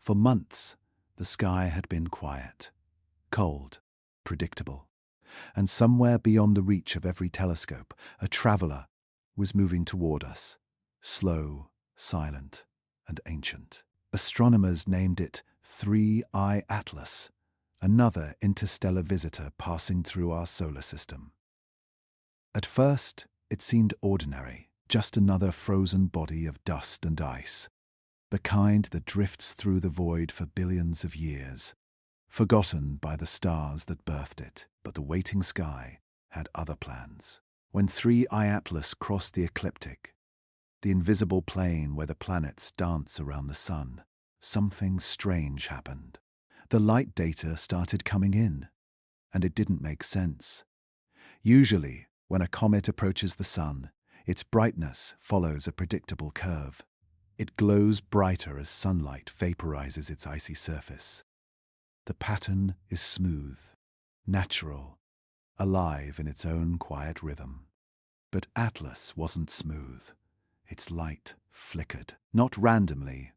For months, the sky had been quiet, cold, predictable, and somewhere beyond the reach of every telescope, a traveler was moving toward us, slow, silent, and ancient. Astronomers named it 3I Atlas, another interstellar visitor passing through our solar system. At first, it seemed ordinary, just another frozen body of dust and ice, the kind that drifts through the void for billions of years, forgotten by the stars that birthed it. But the waiting sky had other plans. When 3I Atlas crossed the ecliptic, the invisible plane where the planets dance around the sun, something strange happened. The light data started coming in, and it didn't make sense. Usually, when a comet approaches the sun, its brightness follows a predictable curve. It glows brighter as sunlight vaporizes its icy surface. The pattern is smooth, natural, alive in its own quiet rhythm. But Atlas wasn't smooth. Its light flickered, not randomly,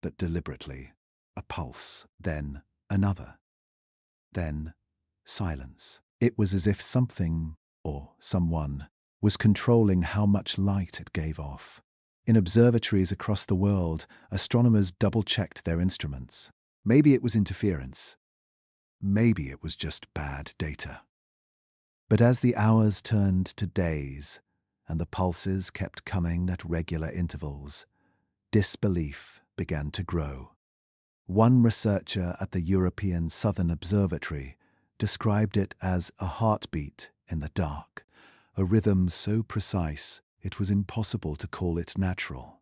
but deliberately. A pulse, then another. Then silence. It was as if something, or someone, was controlling how much light it gave off. In observatories across the world, astronomers double-checked their instruments. Maybe it was interference. Maybe it was just bad data. But as the hours turned to days, and the pulses kept coming at regular intervals, disbelief began to grow. One researcher at the European Southern Observatory described it as a heartbeat in the dark, a rhythm so precise it was impossible to call it natural.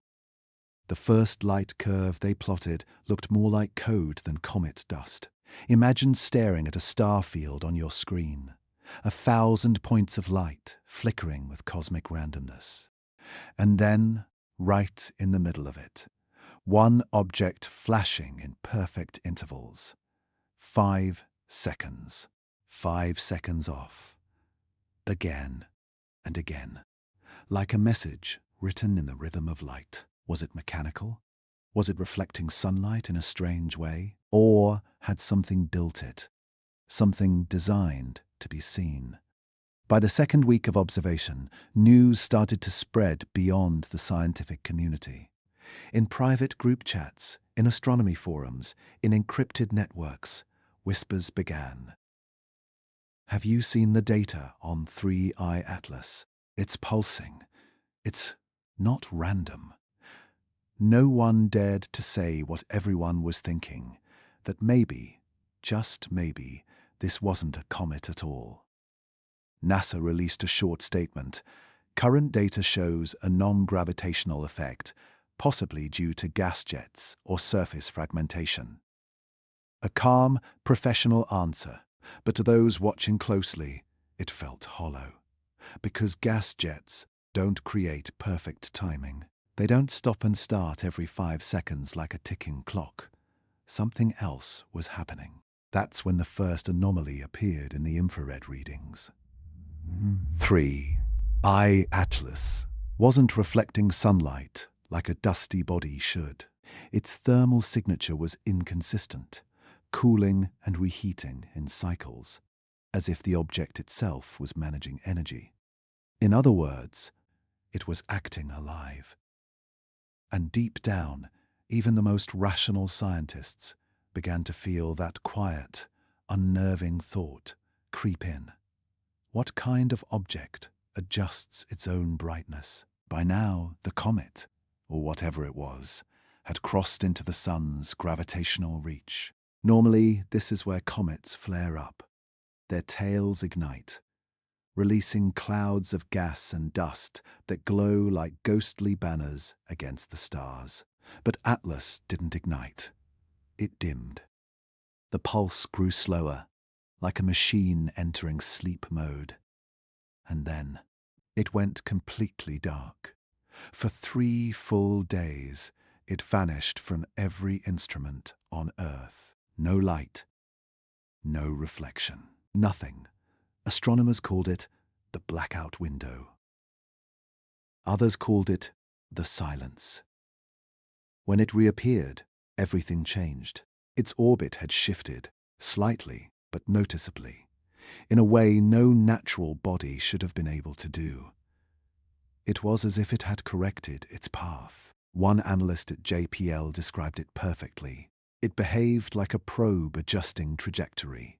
The first light curve they plotted looked more like code than comet dust. Imagine staring at a star field on your screen, 1,000 points of light flickering with cosmic randomness. And then, right in the middle of it, one object flashing in perfect intervals. 5 seconds. 5 seconds off. Again and again. Like a message written in the rhythm of light. Was it mechanical? Was it reflecting sunlight in a strange way? Or had something built it? Something designed to be seen? By the second week of observation, news started to spread beyond the scientific community. In private group chats, in astronomy forums, in encrypted networks, whispers began. Have you seen the data on 3I Atlas? It's pulsing. It's not random. No one dared to say what everyone was thinking, that maybe, just maybe, this wasn't a comet at all. NASA released a short statement. Current data shows a non-gravitational effect, possibly due to gas jets or surface fragmentation. A calm, professional answer, but to those watching closely, it felt hollow. Because gas jets don't create perfect timing. They don't stop and start every 5 seconds like a ticking clock. Something else was happening. That's when the first anomaly appeared in the infrared readings. 3I Atlas wasn't reflecting sunlight like a dusty body should. Its thermal signature was inconsistent, cooling and reheating in cycles, as if the object itself was managing energy. In other words, it was acting alive. And deep down, even the most rational scientists began to feel that quiet, unnerving thought creep in. What kind of object adjusts its own brightness? By now, the comet, or whatever it was, had crossed into the sun's gravitational reach. Normally, this is where comets flare up. Their tails ignite, releasing clouds of gas and dust that glow like ghostly banners against the stars. But Atlas didn't ignite. It dimmed. The pulse grew slower, like a machine entering sleep mode. And then it went completely dark. For 3 full days, it vanished from every instrument on Earth. No light, no reflection, nothing. Astronomers called it the blackout window. Others called it the silence. When it reappeared, everything changed. Its orbit had shifted, slightly but noticeably, in a way no natural body should have been able to do. It was as if it had corrected its path. One analyst at JPL described it perfectly. It behaved like a probe adjusting trajectory.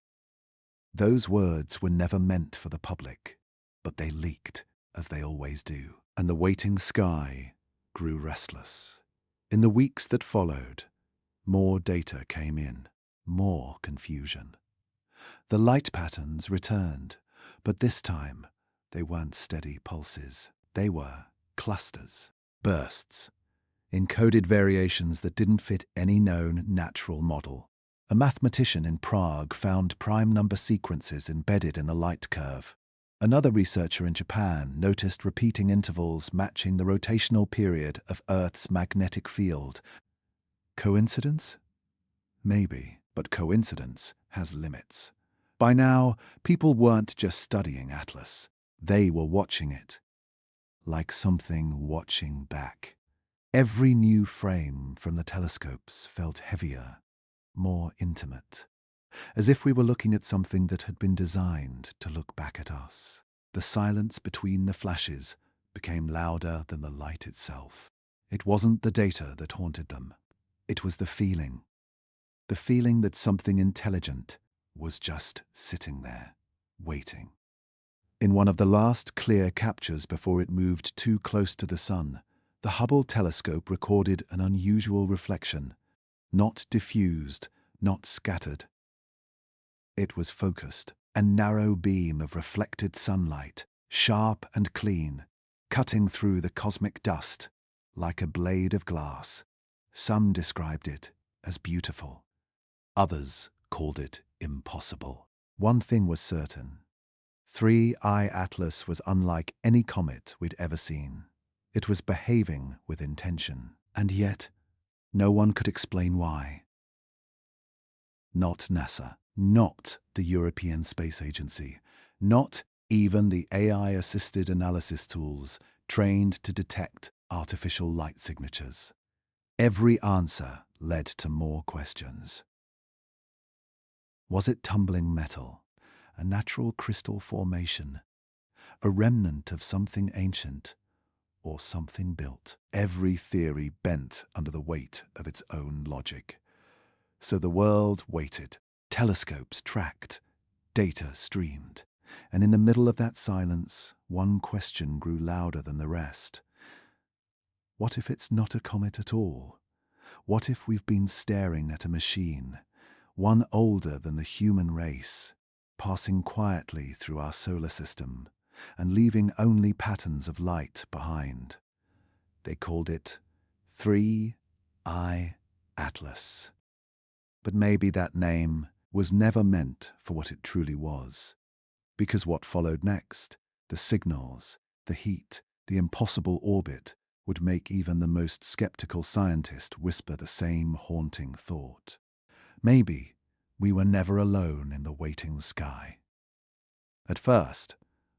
Those words were never meant for the public, but they leaked, as they always do, and the waiting sky grew restless. In the weeks that followed, more data came in, more confusion. The light patterns returned, but this time they weren't steady pulses. They were clusters, bursts, encoded variations that didn't fit any known natural model. A mathematician in Prague found prime number sequences embedded in the light curve. Another researcher in Japan noticed repeating intervals matching the rotational period of Earth's magnetic field. Coincidence? Maybe, but coincidence has limits. By now, people weren't just studying Atlas. They were watching it, like something watching back. Every new frame from the telescopes felt heavier, more intimate, as if we were looking at something that had been designed to look back at us. The silence between the flashes became louder than the light itself. It wasn't the data that haunted them. It was the feeling that something intelligent was just sitting there, waiting. In one of the last clear captures before it moved too close to the sun, the Hubble telescope recorded an unusual reflection, not diffused, not scattered. It was focused, a narrow beam of reflected sunlight, sharp and clean, cutting through the cosmic dust like a blade of glass. Some described it as beautiful. Others called it impossible. One thing was certain. 3I Atlas was unlike any comet we'd ever seen. It was behaving with intention, and yet no one could explain why. Not NASA, not the European Space Agency, not even the AI-assisted analysis tools trained to detect artificial light signatures. Every answer led to more questions. Was it tumbling metal, a natural crystal formation, a remnant of something ancient, or something built? Every theory bent under the weight of its own logic. So the world waited, telescopes tracked, data streamed, and in the middle of that silence, one question grew louder than the rest. What if it's not a comet at all? What if we've been staring at a machine, one older than the human race, passing quietly through our solar system and leaving only patterns of light behind? They called it 3I Atlas. But maybe that name was never meant for what it truly was, because what followed next, the signals, the heat, the impossible orbit, would make even the most skeptical scientist whisper the same haunting thought. Maybe we were never alone in the waiting sky. At first,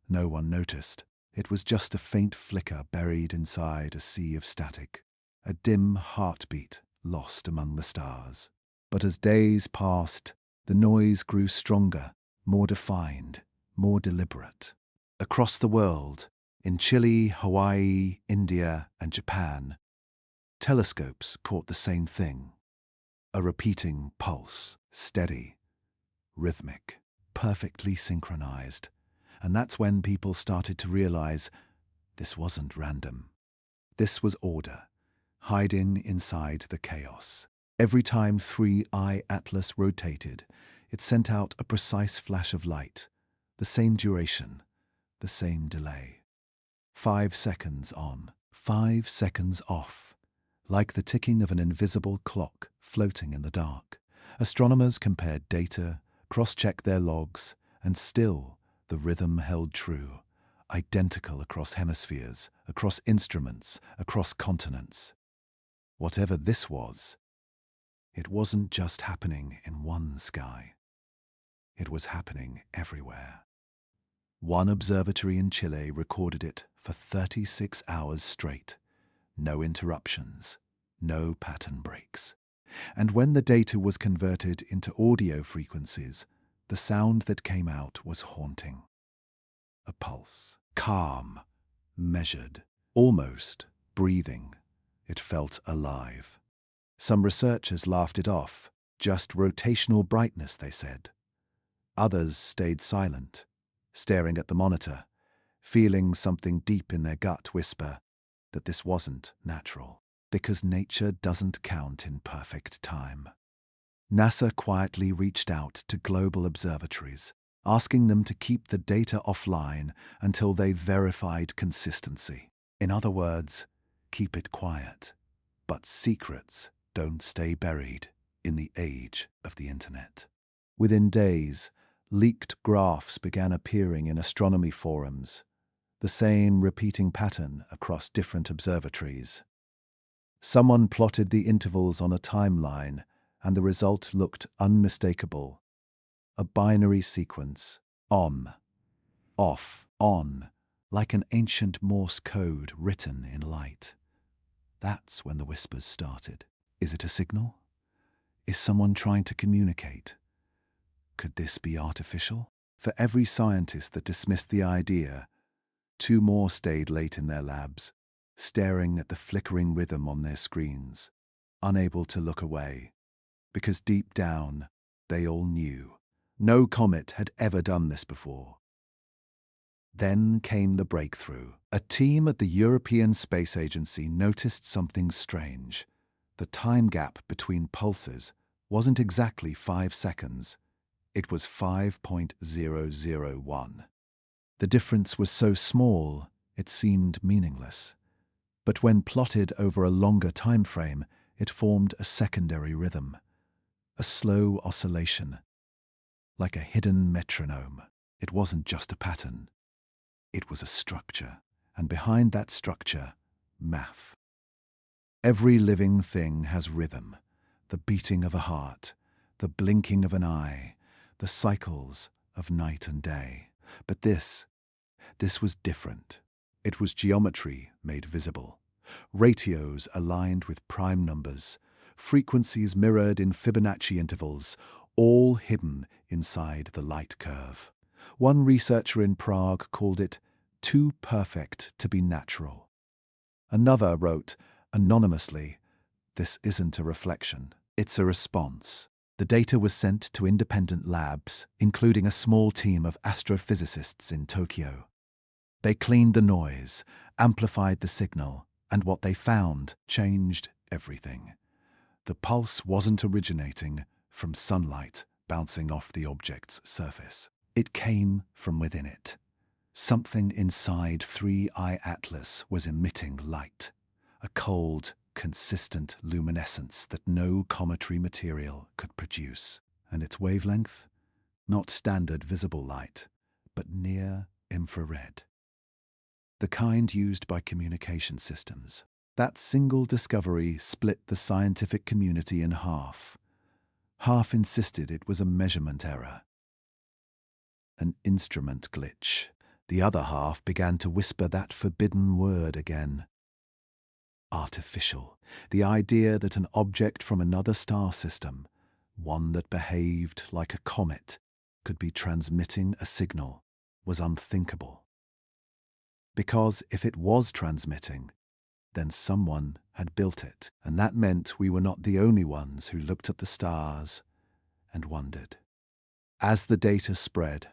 no one noticed. It was just a faint flicker buried inside a sea of static, a dim heartbeat lost among the stars. But as days passed, the noise grew stronger, more defined, more deliberate. Across the world, in Chile, Hawaii, India, and Japan, telescopes caught the same thing. A repeating pulse, steady, rhythmic, perfectly synchronized. And that's when people started to realize this wasn't random. This was order, hiding inside the chaos. Every time 3I Atlas rotated, it sent out a precise flash of light, the same duration, the same delay. 5 seconds on, 5 seconds off, like the ticking of an invisible clock floating in the dark. Astronomers compared data, cross-checked their logs, and still the rhythm held true, identical across hemispheres, across instruments, across continents. Whatever this was, it wasn't just happening in one sky. It was happening everywhere. One observatory in Chile recorded it for 36 hours straight. No interruptions, no pattern breaks. And when the data was converted into audio frequencies, the sound that came out was haunting. A pulse. Calm, measured, almost breathing. It felt alive. Some researchers laughed it off. Just rotational brightness, they said. Others stayed silent, staring at the monitor, feeling something deep in their gut whisper that this wasn't natural, because nature doesn't count in perfect time. NASA quietly reached out to global observatories, asking them to keep the data offline until they verified consistency. In other words, keep it quiet. But secrets don't stay buried in the age of the internet. Within days, leaked graphs began appearing in astronomy forums, the same repeating pattern across different observatories. Someone plotted the intervals on a timeline, and the result looked unmistakable. A binary sequence, on, off, on, like an ancient Morse code written in light. That's when the whispers started. Is it a signal? Is someone trying to communicate? Could this be artificial? For every scientist that dismissed the idea, 2 more stayed late in their labs, staring at the flickering rhythm on their screens, unable to look away, because deep down, they all knew. No comet had ever done this before. Then came the breakthrough. A team at the European Space Agency noticed something strange. The time gap between pulses wasn't exactly 5 seconds. It was 5.001. The difference was so small, it seemed meaningless. But when plotted over a longer time frame, it formed a secondary rhythm, a slow oscillation, like a hidden metronome. It wasn't just a pattern. It was a structure, and behind that structure, math. Every living thing has rhythm, the beating of a heart, the blinking of an eye, the cycles of night and day. But this was different. It was geometry made visible, ratios aligned with prime numbers, frequencies mirrored in Fibonacci intervals, all hidden inside the light curve. One researcher in Prague called it too perfect to be natural. Another wrote, anonymously, "This isn't a reflection, it's a response." The data was sent to independent labs, including a small team of astrophysicists in Tokyo. They cleaned the noise, amplified the signal, and what they found changed everything. The pulse wasn't originating from sunlight bouncing off the object's surface. It came from within it. Something inside 3I Atlas was emitting light, a cold, consistent luminescence that no cometary material could produce. And its wavelength? Not standard visible light, but near infrared. The kind used by communication systems. That single discovery split the scientific community in half. Half insisted it was a measurement error, an instrument glitch. The other half began to whisper that forbidden word again. Artificial. The idea that an object from another star system, one that behaved like a comet, could be transmitting a signal was unthinkable. Because if it was transmitting, then someone had built it, and that meant we were not the only ones who looked at the stars and wondered. As the data spread,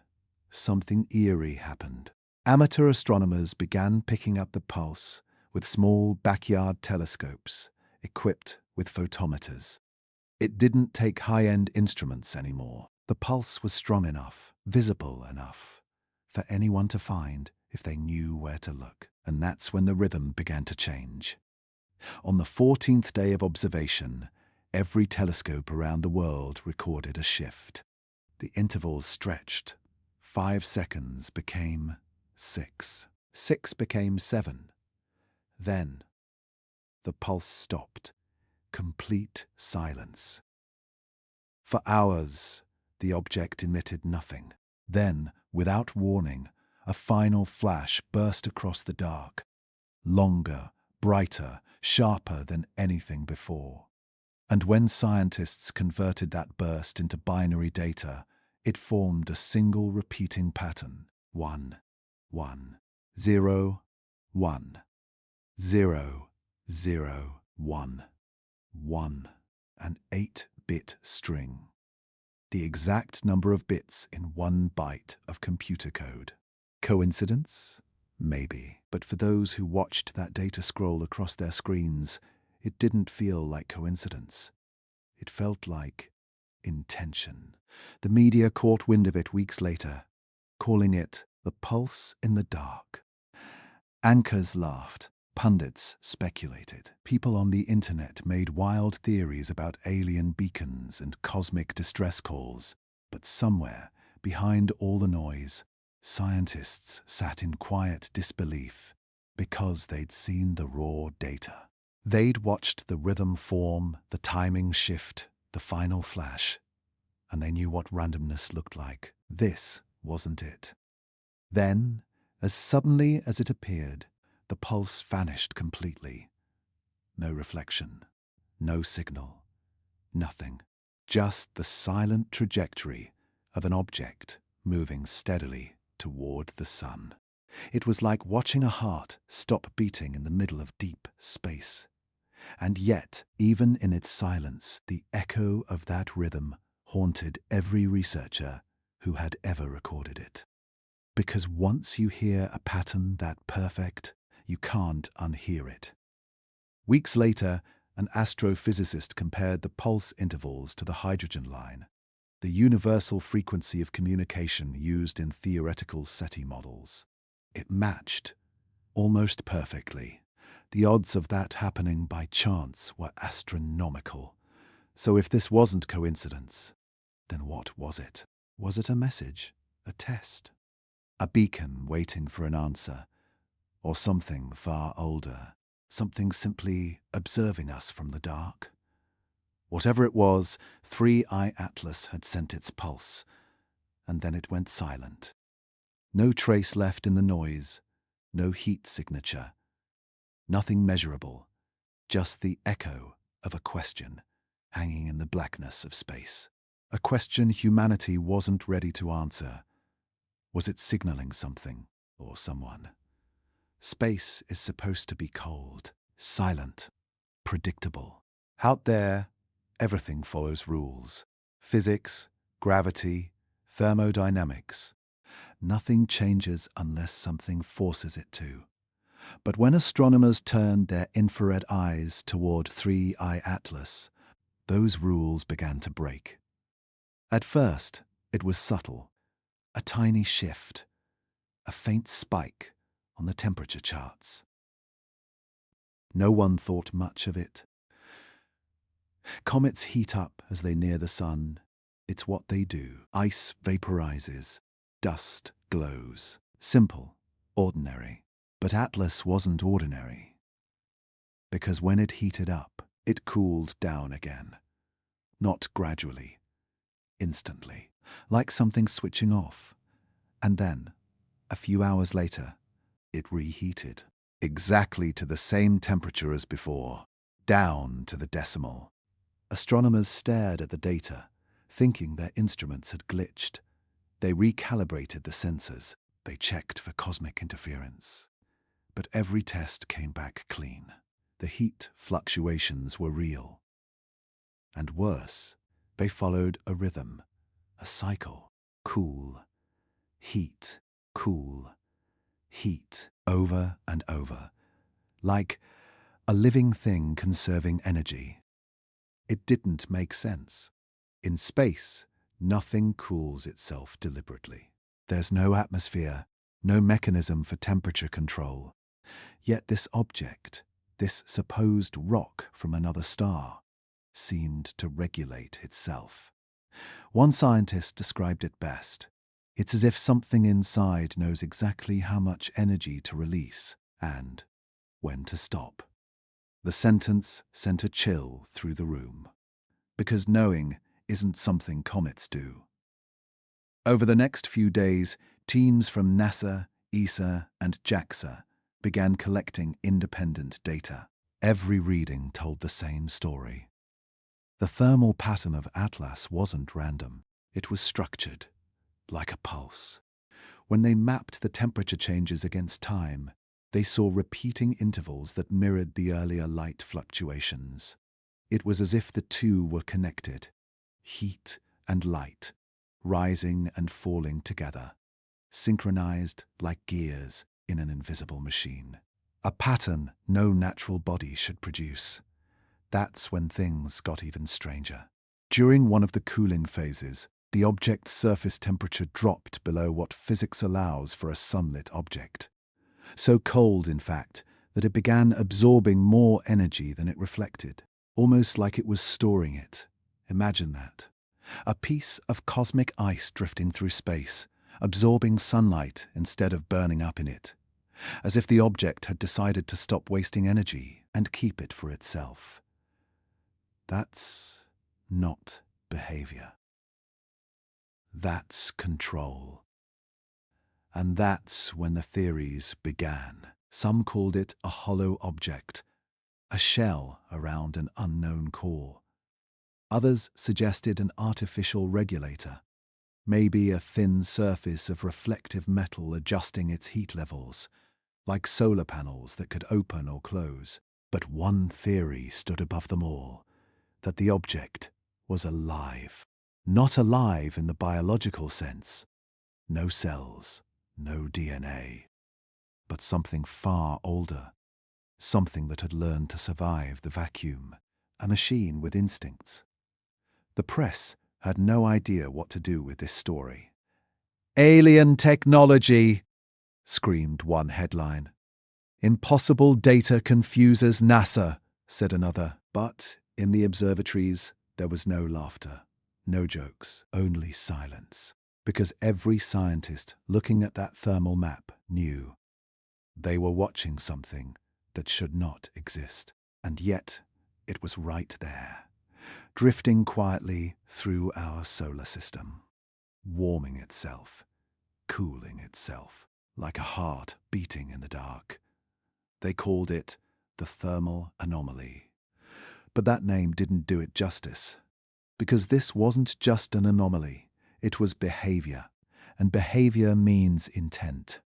something eerie happened. Amateur astronomers began picking up the pulse with small backyard telescopes equipped with photometers. It didn't take high-end instruments anymore. The pulse was strong enough, visible enough, for anyone to find if they knew where to look. And that's when the rhythm began to change. On the 14th day of observation, every telescope around the world recorded a shift. The intervals stretched. 5 seconds became 6. 6 became 7. Then, the pulse stopped. Complete silence. For hours, the object emitted nothing. Then, without warning, a final flash burst across the dark. Longer, brighter, sharper than anything before. And when scientists converted that burst into binary data, it formed a single repeating pattern: 1, 1, 0, 1, 0, 0, 1, 1, an 8-bit string. The exact number of bits in 1 byte of computer code. Coincidence? Maybe. But for those who watched that data scroll across their screens, it didn't feel like coincidence. It felt like intention. The media caught wind of it weeks later, calling it the pulse in the dark. Anchors laughed. Pundits speculated. People on the internet made wild theories about alien beacons and cosmic distress calls. But somewhere, behind all the noise, scientists sat in quiet disbelief because they'd seen the raw data. They'd watched the rhythm form, the timing shift, the final flash, and they knew what randomness looked like. This wasn't it. Then, as suddenly as it appeared, the pulse vanished completely. No reflection, no signal, nothing. Just the silent trajectory of an object moving steadily toward the sun. It was like watching a heart stop beating in the middle of deep space. And yet, even in its silence, the echo of that rhythm haunted every researcher who had ever recorded it. Because once you hear a pattern that perfect, you can't unhear it. Weeks later, an astrophysicist compared the pulse intervals to the hydrogen line, the universal frequency of communication used in theoretical SETI models. It matched, almost perfectly. The odds of that happening by chance were astronomical. So if this wasn't coincidence, then what was it? Was it a message? A test? A beacon waiting for an answer? Or something far older? Something simply observing us from the dark? Whatever it was, 3i Atlas had sent its pulse, and then it went silent. No trace left in the noise, no heat signature, nothing measurable, just the echo of a question hanging in the blackness of space. A question humanity wasn't ready to answer. Was it signaling something or someone? Space is supposed to be cold, silent, predictable. Out there, everything follows rules. Physics, gravity, thermodynamics. Nothing changes unless something forces it to. But when astronomers turned their infrared eyes toward 3i Atlas, those rules began to break. At first, it was subtle, a tiny shift, a faint spike on the temperature charts. No one thought much of it. Comets heat up as they near the sun. It's what they do. Ice vaporizes. Dust glows. Simple, ordinary. But Atlas wasn't ordinary. Because when it heated up, it cooled down again. Not gradually. Instantly. Like something switching off. And then, a few hours later, it reheated. Exactly to the same temperature as before. Down to the decimal. Astronomers stared at the data, thinking their instruments had glitched. They recalibrated the sensors. They checked for cosmic interference. But every test came back clean. The heat fluctuations were real. And worse, they followed a rhythm, a cycle. Cool, heat, cool, heat, over and over, like a living thing conserving energy. It didn't make sense. In space, nothing cools itself deliberately. There's no atmosphere, no mechanism for temperature control. Yet this object, this supposed rock from another star, seemed to regulate itself. One scientist described it best. It's as if something inside knows exactly how much energy to release and when to stop. The sentence sent a chill through the room. Because knowing isn't something comets do. Over the next few days, teams from NASA, ESA, and JAXA began collecting independent data. Every reading told the same story. The thermal pattern of Atlas wasn't random. It was structured, like a pulse. When they mapped the temperature changes against time, they saw repeating intervals that mirrored the earlier light fluctuations. It was as if the two were connected, heat and light, rising and falling together, synchronized like gears in an invisible machine. A pattern no natural body should produce. That's when things got even stranger. During one of the cooling phases, the object's surface temperature dropped below what physics allows for a sunlit object. So cold, in fact, that it began absorbing more energy than it reflected, almost like it was storing it. Imagine that. A piece of cosmic ice drifting through space, absorbing sunlight instead of burning up in it, as if the object had decided to stop wasting energy and keep it for itself. That's not behavior. That's control. And that's when the theories began. Some called it a hollow object, a shell around an unknown core. Others suggested an artificial regulator, maybe a thin surface of reflective metal adjusting its heat levels, like solar panels that could open or close. But one theory stood above them all, that the object was alive. Not alive in the biological sense. No cells, no DNA. But something far older. Something that had learned to survive the vacuum. A machine with instincts. The press had no idea what to do with this story. "Alien technology," screamed one headline. "Impossible data confuses NASA," said another. But in the observatories, there was no laughter, no jokes, only silence. Because every scientist looking at that thermal map knew they were watching something that should not exist. And yet, it was right there, drifting quietly through our solar system, warming itself, cooling itself, like a heart beating in the dark. They called it the thermal anomaly. But that name didn't do it justice, because this wasn't just an anomaly, it was behavior, and behavior means intent.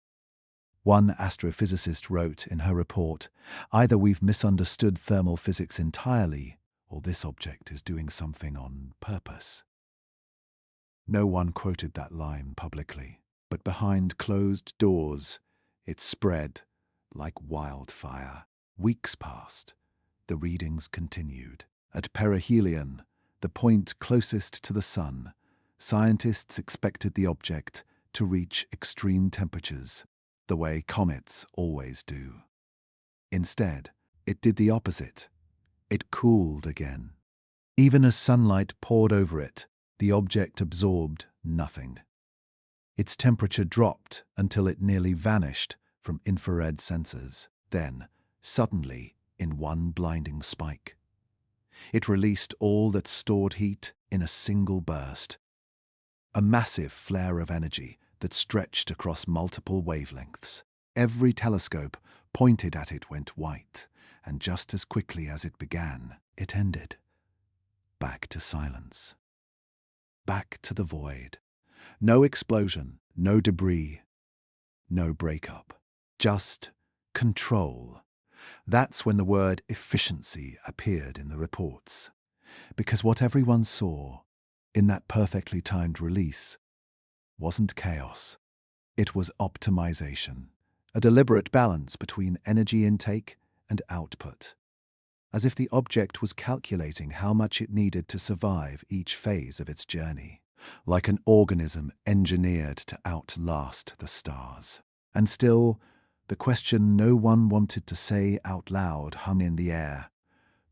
One astrophysicist wrote in her report, "Either we've misunderstood thermal physics entirely, or this object is doing something on purpose." No one quoted that line publicly, but behind closed doors, it spread like wildfire. Weeks passed. The readings continued. At perihelion, the point closest to the Sun, scientists expected the object to reach extreme temperatures, the way comets always do. Instead, it did the opposite. It cooled again. Even as sunlight poured over it, the object absorbed nothing. Its temperature dropped until it nearly vanished from infrared sensors. Then, suddenly, in one blinding spike, it released all that stored heat in a single burst. A massive flare of energy that stretched across multiple wavelengths. Every telescope pointed at it went white, and just as quickly as it began, it ended. Back to silence. Back to the void. No explosion, no debris, no breakup. Just control. That's when the word efficiency appeared in the reports. Because what everyone saw in that perfectly timed release wasn't chaos. It was optimization, a deliberate balance between energy intake and output, as if the object was calculating how much it needed to survive each phase of its journey, like an organism engineered to outlast the stars. And still, the question no one wanted to say out loud hung in the air.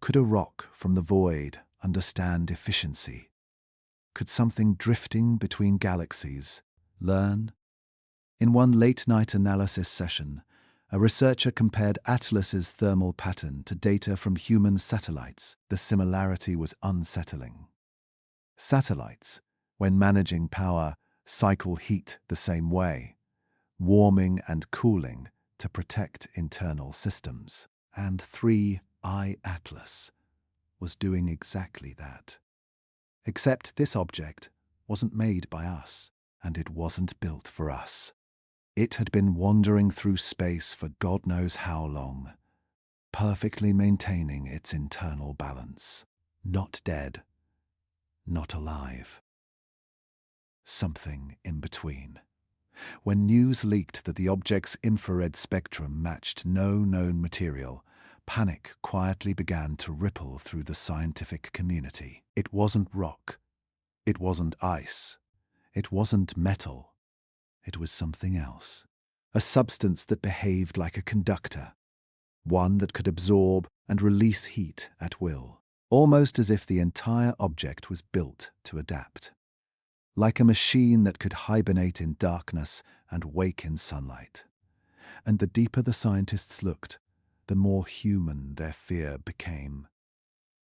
Could a rock from the void understand efficiency? Could something drifting between galaxies learn? In one late-night analysis session, a researcher compared Atlas's thermal pattern to data from human satellites. The similarity was unsettling. Satellites, when managing power, cycle heat the same way, warming and cooling to protect internal systems. And 3i Atlas was doing exactly that. Except this object wasn't made by us, and it wasn't built for us. It had been wandering through space for God knows how long, perfectly maintaining its internal balance. Not dead, not alive. Something in between. When news leaked that the object's infrared spectrum matched no known material, panic quietly began to ripple through the scientific community. It wasn't rock. It wasn't ice. It wasn't metal. It was something else. A substance that behaved like a conductor, one that could absorb and release heat at will, almost as if the entire object was built to adapt. Like a machine that could hibernate in darkness and wake in sunlight. And the deeper the scientists looked, the more human their fear became.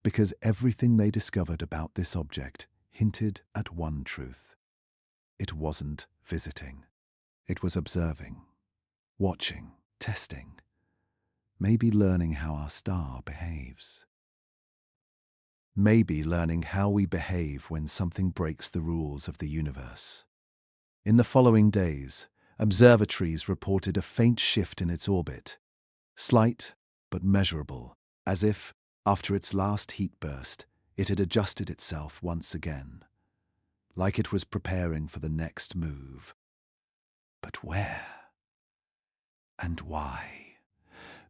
Because everything they discovered about this object hinted at one truth. It wasn't visiting. It was observing, watching, testing, maybe learning how our star behaves. Maybe learning how we behave when something breaks the rules of the universe. In the following days, observatories reported a faint shift in its orbit, slight but measurable, as if, after its last heat burst, it had adjusted itself once again, like it was preparing for the next move. But where? And why?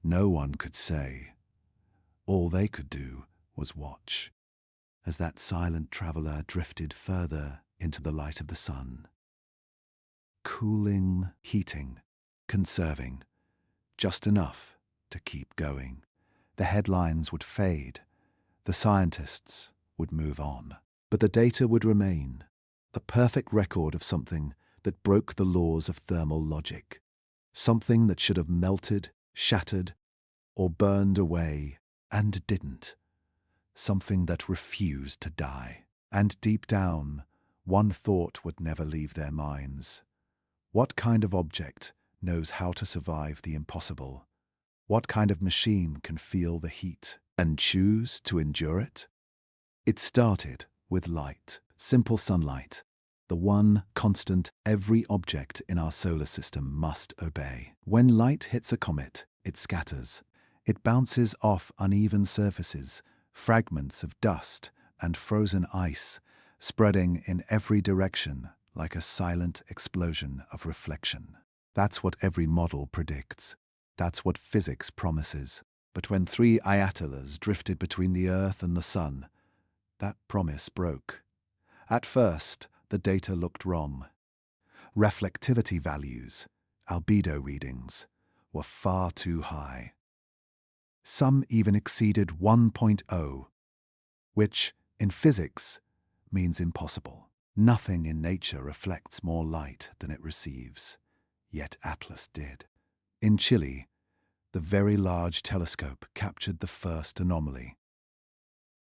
No one could say. All they could do was watch, as that silent traveler drifted further into the light of the sun. Cooling, heating, conserving, just enough to keep going. The headlines would fade, the scientists would move on, but the data would remain, a perfect record of something that broke the laws of thermal logic, something that should have melted, shattered, or burned away, and didn't, something that refused to die. And deep down, one thought would never leave their minds. What kind of object knows how to survive the impossible? What kind of machine can feel the heat and choose to endure it? It started with light, simple sunlight, the one constant every object in our solar system must obey. When light hits a comet, it scatters. It bounces off uneven surfaces, fragments of dust and frozen ice, spreading in every direction like a silent explosion of reflection. That's what every model predicts. That's what physics promises. But when 3 Ayatollahs drifted between the Earth and the Sun, that promise broke. At first, the data looked wrong. Reflectivity values, albedo readings, were far too high. Some even exceeded 1.0, which, in physics, means impossible. Nothing in nature reflects more light than it receives, yet Atlas did. In Chile, the Very Large Telescope captured the first anomaly.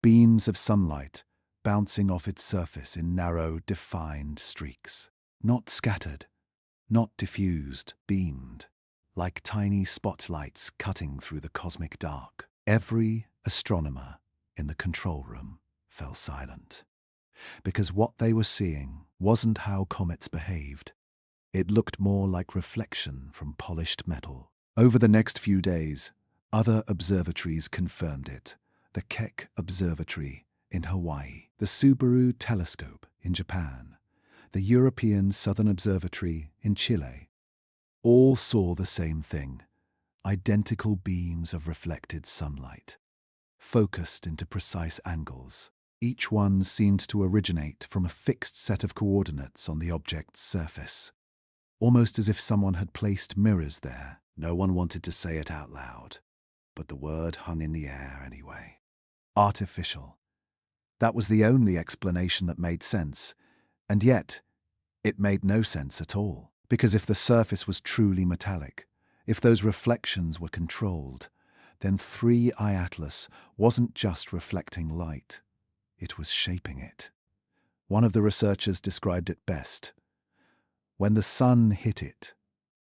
Beams of sunlight bouncing off its surface in narrow, defined streaks. Not scattered, not diffused, beamed, like tiny spotlights cutting through the cosmic dark. Every astronomer in the control room fell silent, because what they were seeing wasn't how comets behaved. It looked more like reflection from polished metal. Over the next few days, other observatories confirmed it. The Keck Observatory in Hawaii, the Subaru Telescope in Japan, the European Southern Observatory in Chile, all saw the same thing, identical beams of reflected sunlight, focused into precise angles. Each one seemed to originate from a fixed set of coordinates on the object's surface, almost as if someone had placed mirrors there. No one wanted to say it out loud, but the word hung in the air anyway. Artificial. That was the only explanation that made sense, and yet it made no sense at all. Because if the surface was truly metallic, if those reflections were controlled, then 3I Atlas wasn't just reflecting light, it was shaping it. One of the researchers described it best. When the sun hit it,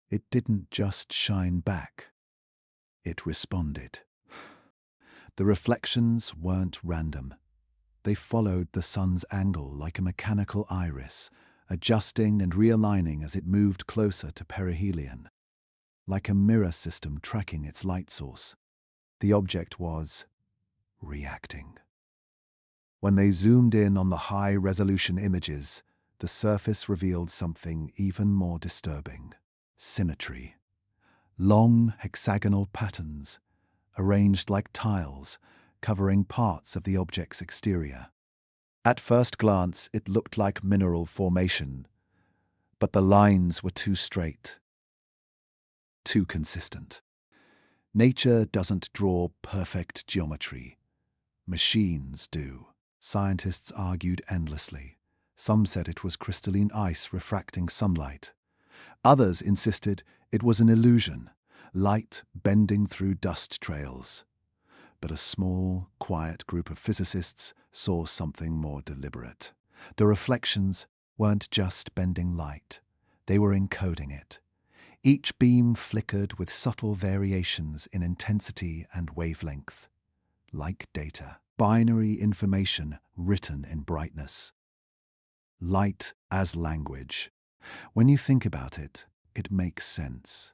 it didn't just shine back, it responded. The reflections weren't random. They followed the sun's angle like a mechanical iris, adjusting and realigning as it moved closer to perihelion. Like a mirror system tracking its light source, the object was reacting. When they zoomed in on the high-resolution images, the surface revealed something even more disturbing: symmetry. Long hexagonal patterns, arranged like tiles, covering parts of the object's exterior. At first glance, it looked like mineral formation, but the lines were too straight, too consistent. Nature doesn't draw perfect geometry. Machines do. Scientists argued endlessly. Some said it was crystalline ice refracting sunlight. Others insisted it was an illusion, light bending through dust trails. But a small, quiet group of physicists saw something more deliberate. The reflections weren't just bending light, they were encoding it. Each beam flickered with subtle variations in intensity and wavelength, like data, binary information written in brightness. Light as language. When you think about it, it makes sense.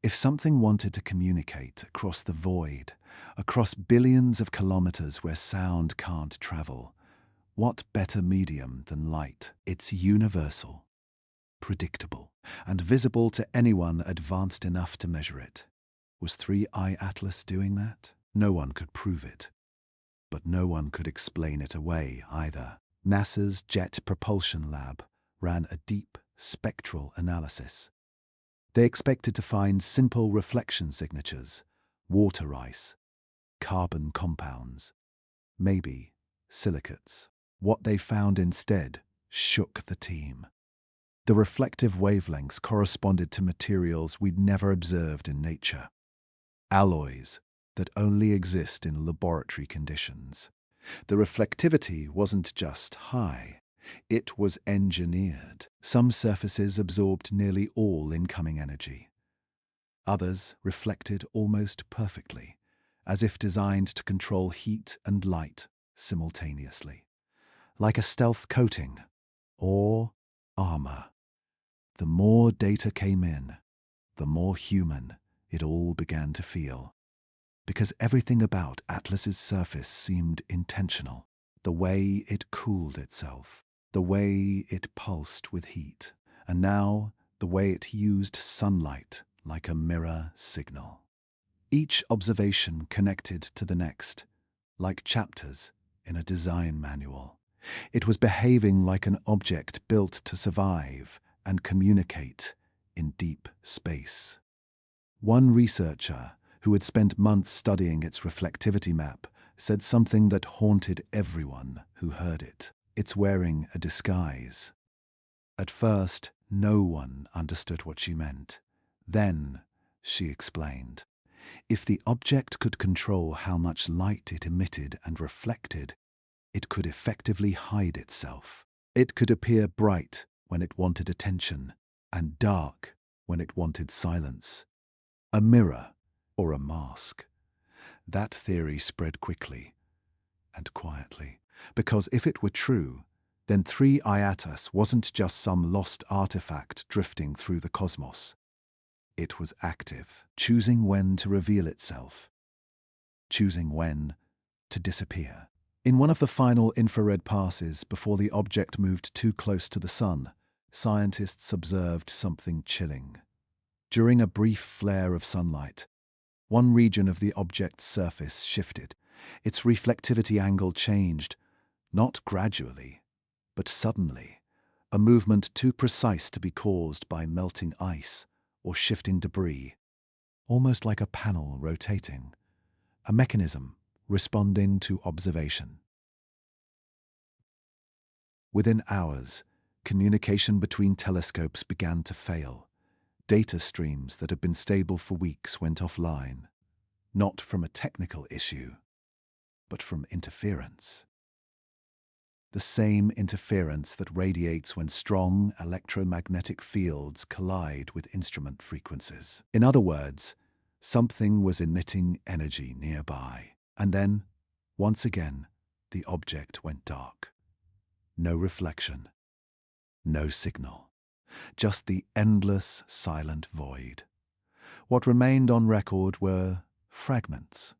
If something wanted to communicate across the void, across billions of kilometers where sound can't travel, what better medium than light? It's universal, predictable, and visible to anyone advanced enough to measure it. Was 3I Atlas doing that? No one could prove it. But no one could explain it away either. NASA's Jet Propulsion Lab ran a deep spectral analysis. They expected to find simple reflection signatures, water ice, carbon compounds, maybe silicates. What they found instead shook the team. The reflective wavelengths corresponded to materials we'd never observed in nature. Alloys that only exist in laboratory conditions. The reflectivity wasn't just high, it was engineered. Some surfaces absorbed nearly all incoming energy. Others reflected almost perfectly, as if designed to control heat and light simultaneously. Like a stealth coating or armor. The more data came in, the more human it all began to feel. Because everything about Atlas's surface seemed intentional. The way it cooled itself, the way it pulsed with heat, and now the way it used sunlight like a mirror signal. Each observation connected to the next, like chapters in a design manual. It was behaving like an object built to survive and communicate in deep space. One researcher, who had spent months studying its reflectivity map, said something that haunted everyone who heard it. It's wearing a disguise. At first, no one understood what she meant. Then, she explained, if the object could control how much light it emitted and reflected, it could effectively hide itself. It could appear bright when it wanted attention, and dark when it wanted silence. A mirror or a mask. That theory spread quickly and quietly, because if it were true, then 3I Atlas wasn't just some lost artifact drifting through the cosmos. It was active, choosing when to reveal itself, choosing when to disappear. In one of the final infrared passes before the object moved too close to the sun, scientists observed something chilling. During a brief flare of sunlight, one region of the object's surface shifted. Its reflectivity angle changed, not gradually, but suddenly, a movement too precise to be caused by melting ice or shifting debris, almost like a panel rotating, a mechanism responding to observation. Within hours, communication between telescopes began to fail. Data streams that had been stable for weeks went offline, not from a technical issue, but from interference. The same interference that radiates when strong electromagnetic fields collide with instrument frequencies. In other words, something was emitting energy nearby. And then, once again, the object went dark. No reflection, no signal, just the endless, silent void. What remained on record were fragments,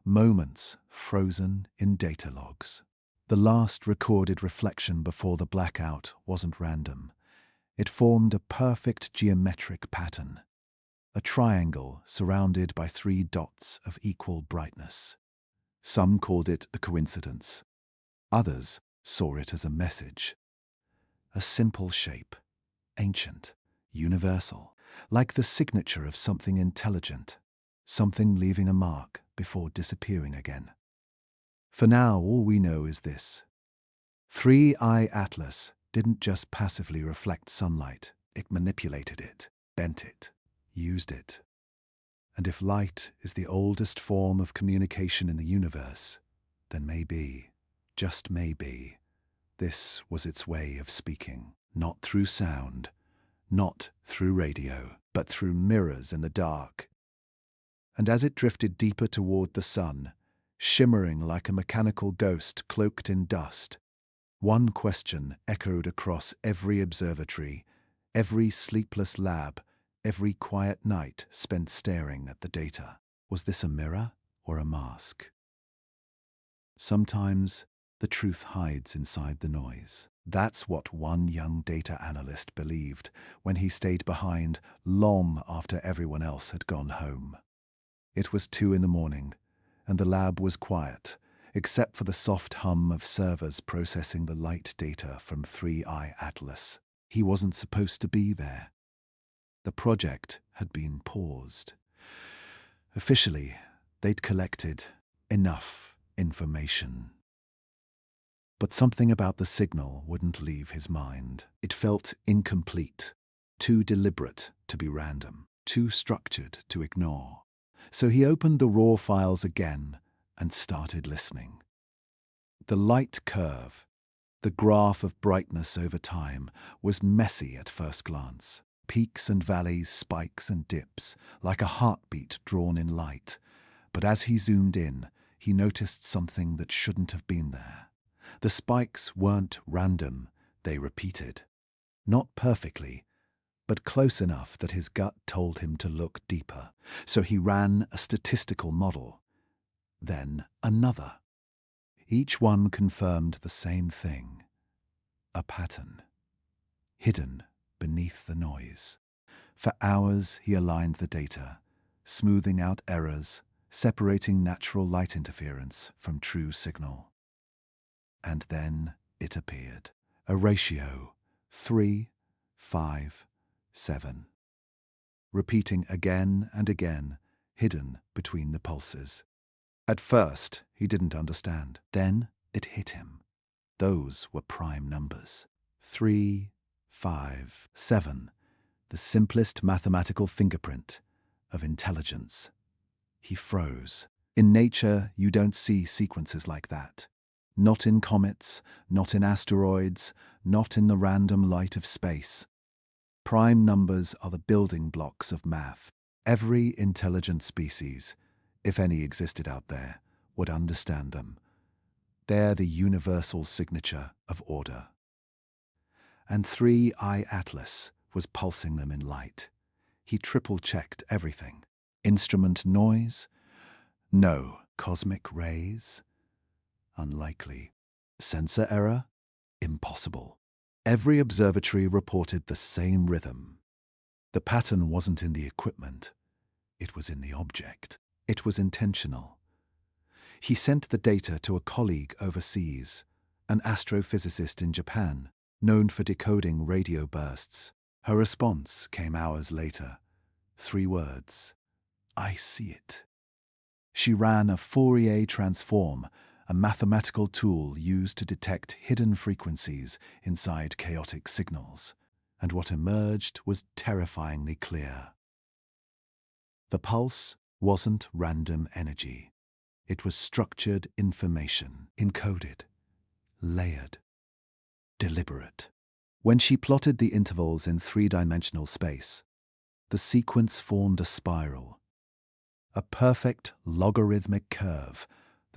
moments frozen in data logs. The last recorded reflection before the blackout wasn't random. It formed a perfect geometric pattern, a triangle surrounded by 3 dots of equal brightness. Some called it a coincidence. Others saw it as a message. A simple shape, ancient, universal, like the signature of something intelligent, something leaving a mark before disappearing again. For now, all we know is this. 3i Atlas didn't just passively reflect sunlight, it manipulated it, bent it, used it. And if light is the oldest form of communication in the universe, then maybe, just maybe, this was its way of speaking, not through sound, not through radio, but through mirrors in the dark. And as it drifted deeper toward the sun, shimmering like a mechanical ghost cloaked in dust, one question echoed across every observatory, every sleepless lab, every quiet night spent staring at the data. Was this a mirror or a mask? Sometimes the truth hides inside the noise. That's what one young data analyst believed when he stayed behind long after everyone else had gone home. It was 2 a.m, and the lab was quiet, except for the soft hum of servers processing the light data from 3i Atlas. He wasn't supposed to be there. The project had been paused. Officially, they'd collected enough information. But something about the signal wouldn't leave his mind. It felt incomplete, too deliberate to be random, too structured to ignore. So he opened the raw files again and started listening. The light curve, the graph of brightness over time, was messy at first glance. Peaks and valleys, spikes and dips, like a heartbeat drawn in light. But as he zoomed in, he noticed something that shouldn't have been there. The spikes weren't random, they repeated. Not perfectly, but close enough that his gut told him to look deeper. So he ran a statistical model, then another. Each one confirmed the same thing, a pattern, hidden beneath the noise. For hours he aligned the data, smoothing out errors, separating natural light interference from true signal. And then it appeared, a ratio 3, 5, 7. Repeating again and again, hidden between the pulses. At first, he didn't understand. Then it hit him. Those were prime numbers. 3, 5, 7. The simplest mathematical fingerprint of intelligence. He froze. In nature, you don't see sequences like that. Not in comets, not in asteroids, not in the random light of space. Prime numbers are the building blocks of math. Every intelligent species, if any existed out there, would understand them. They're the universal signature of order. And 3i Atlas was pulsing them in light. He triple-checked everything. Instrument noise? No. Cosmic rays? Unlikely. Sensor error? Impossible. Every observatory reported the same rhythm. The pattern wasn't in the equipment. It was in the object. It was intentional. He sent the data to a colleague overseas, an astrophysicist in Japan, known for decoding radio bursts. Her response came hours later. 3 words. I see it. She ran a Fourier transform, a mathematical tool used to detect hidden frequencies inside chaotic signals, and what emerged was terrifyingly clear. The pulse wasn't random energy. It was structured information, encoded, layered, deliberate. When she plotted the intervals in 3-dimensional space, the sequence formed a spiral, a perfect logarithmic curve,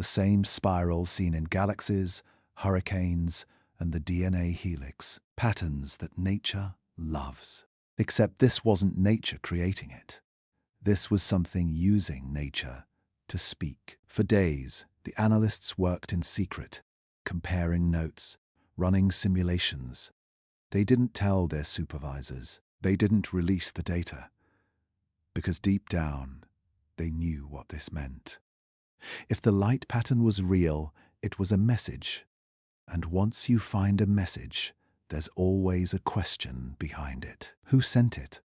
the same spiral seen in galaxies, hurricanes, and the DNA helix, patterns that nature loves. Except this wasn't nature creating it. This was something using nature to speak. For days, the analysts worked in secret, comparing notes, running simulations. They didn't tell their supervisors. They didn't release the data. Because deep down, they knew what this meant. If the light pattern was real, it was a message. And once you find a message, there's always a question behind it. Who sent it?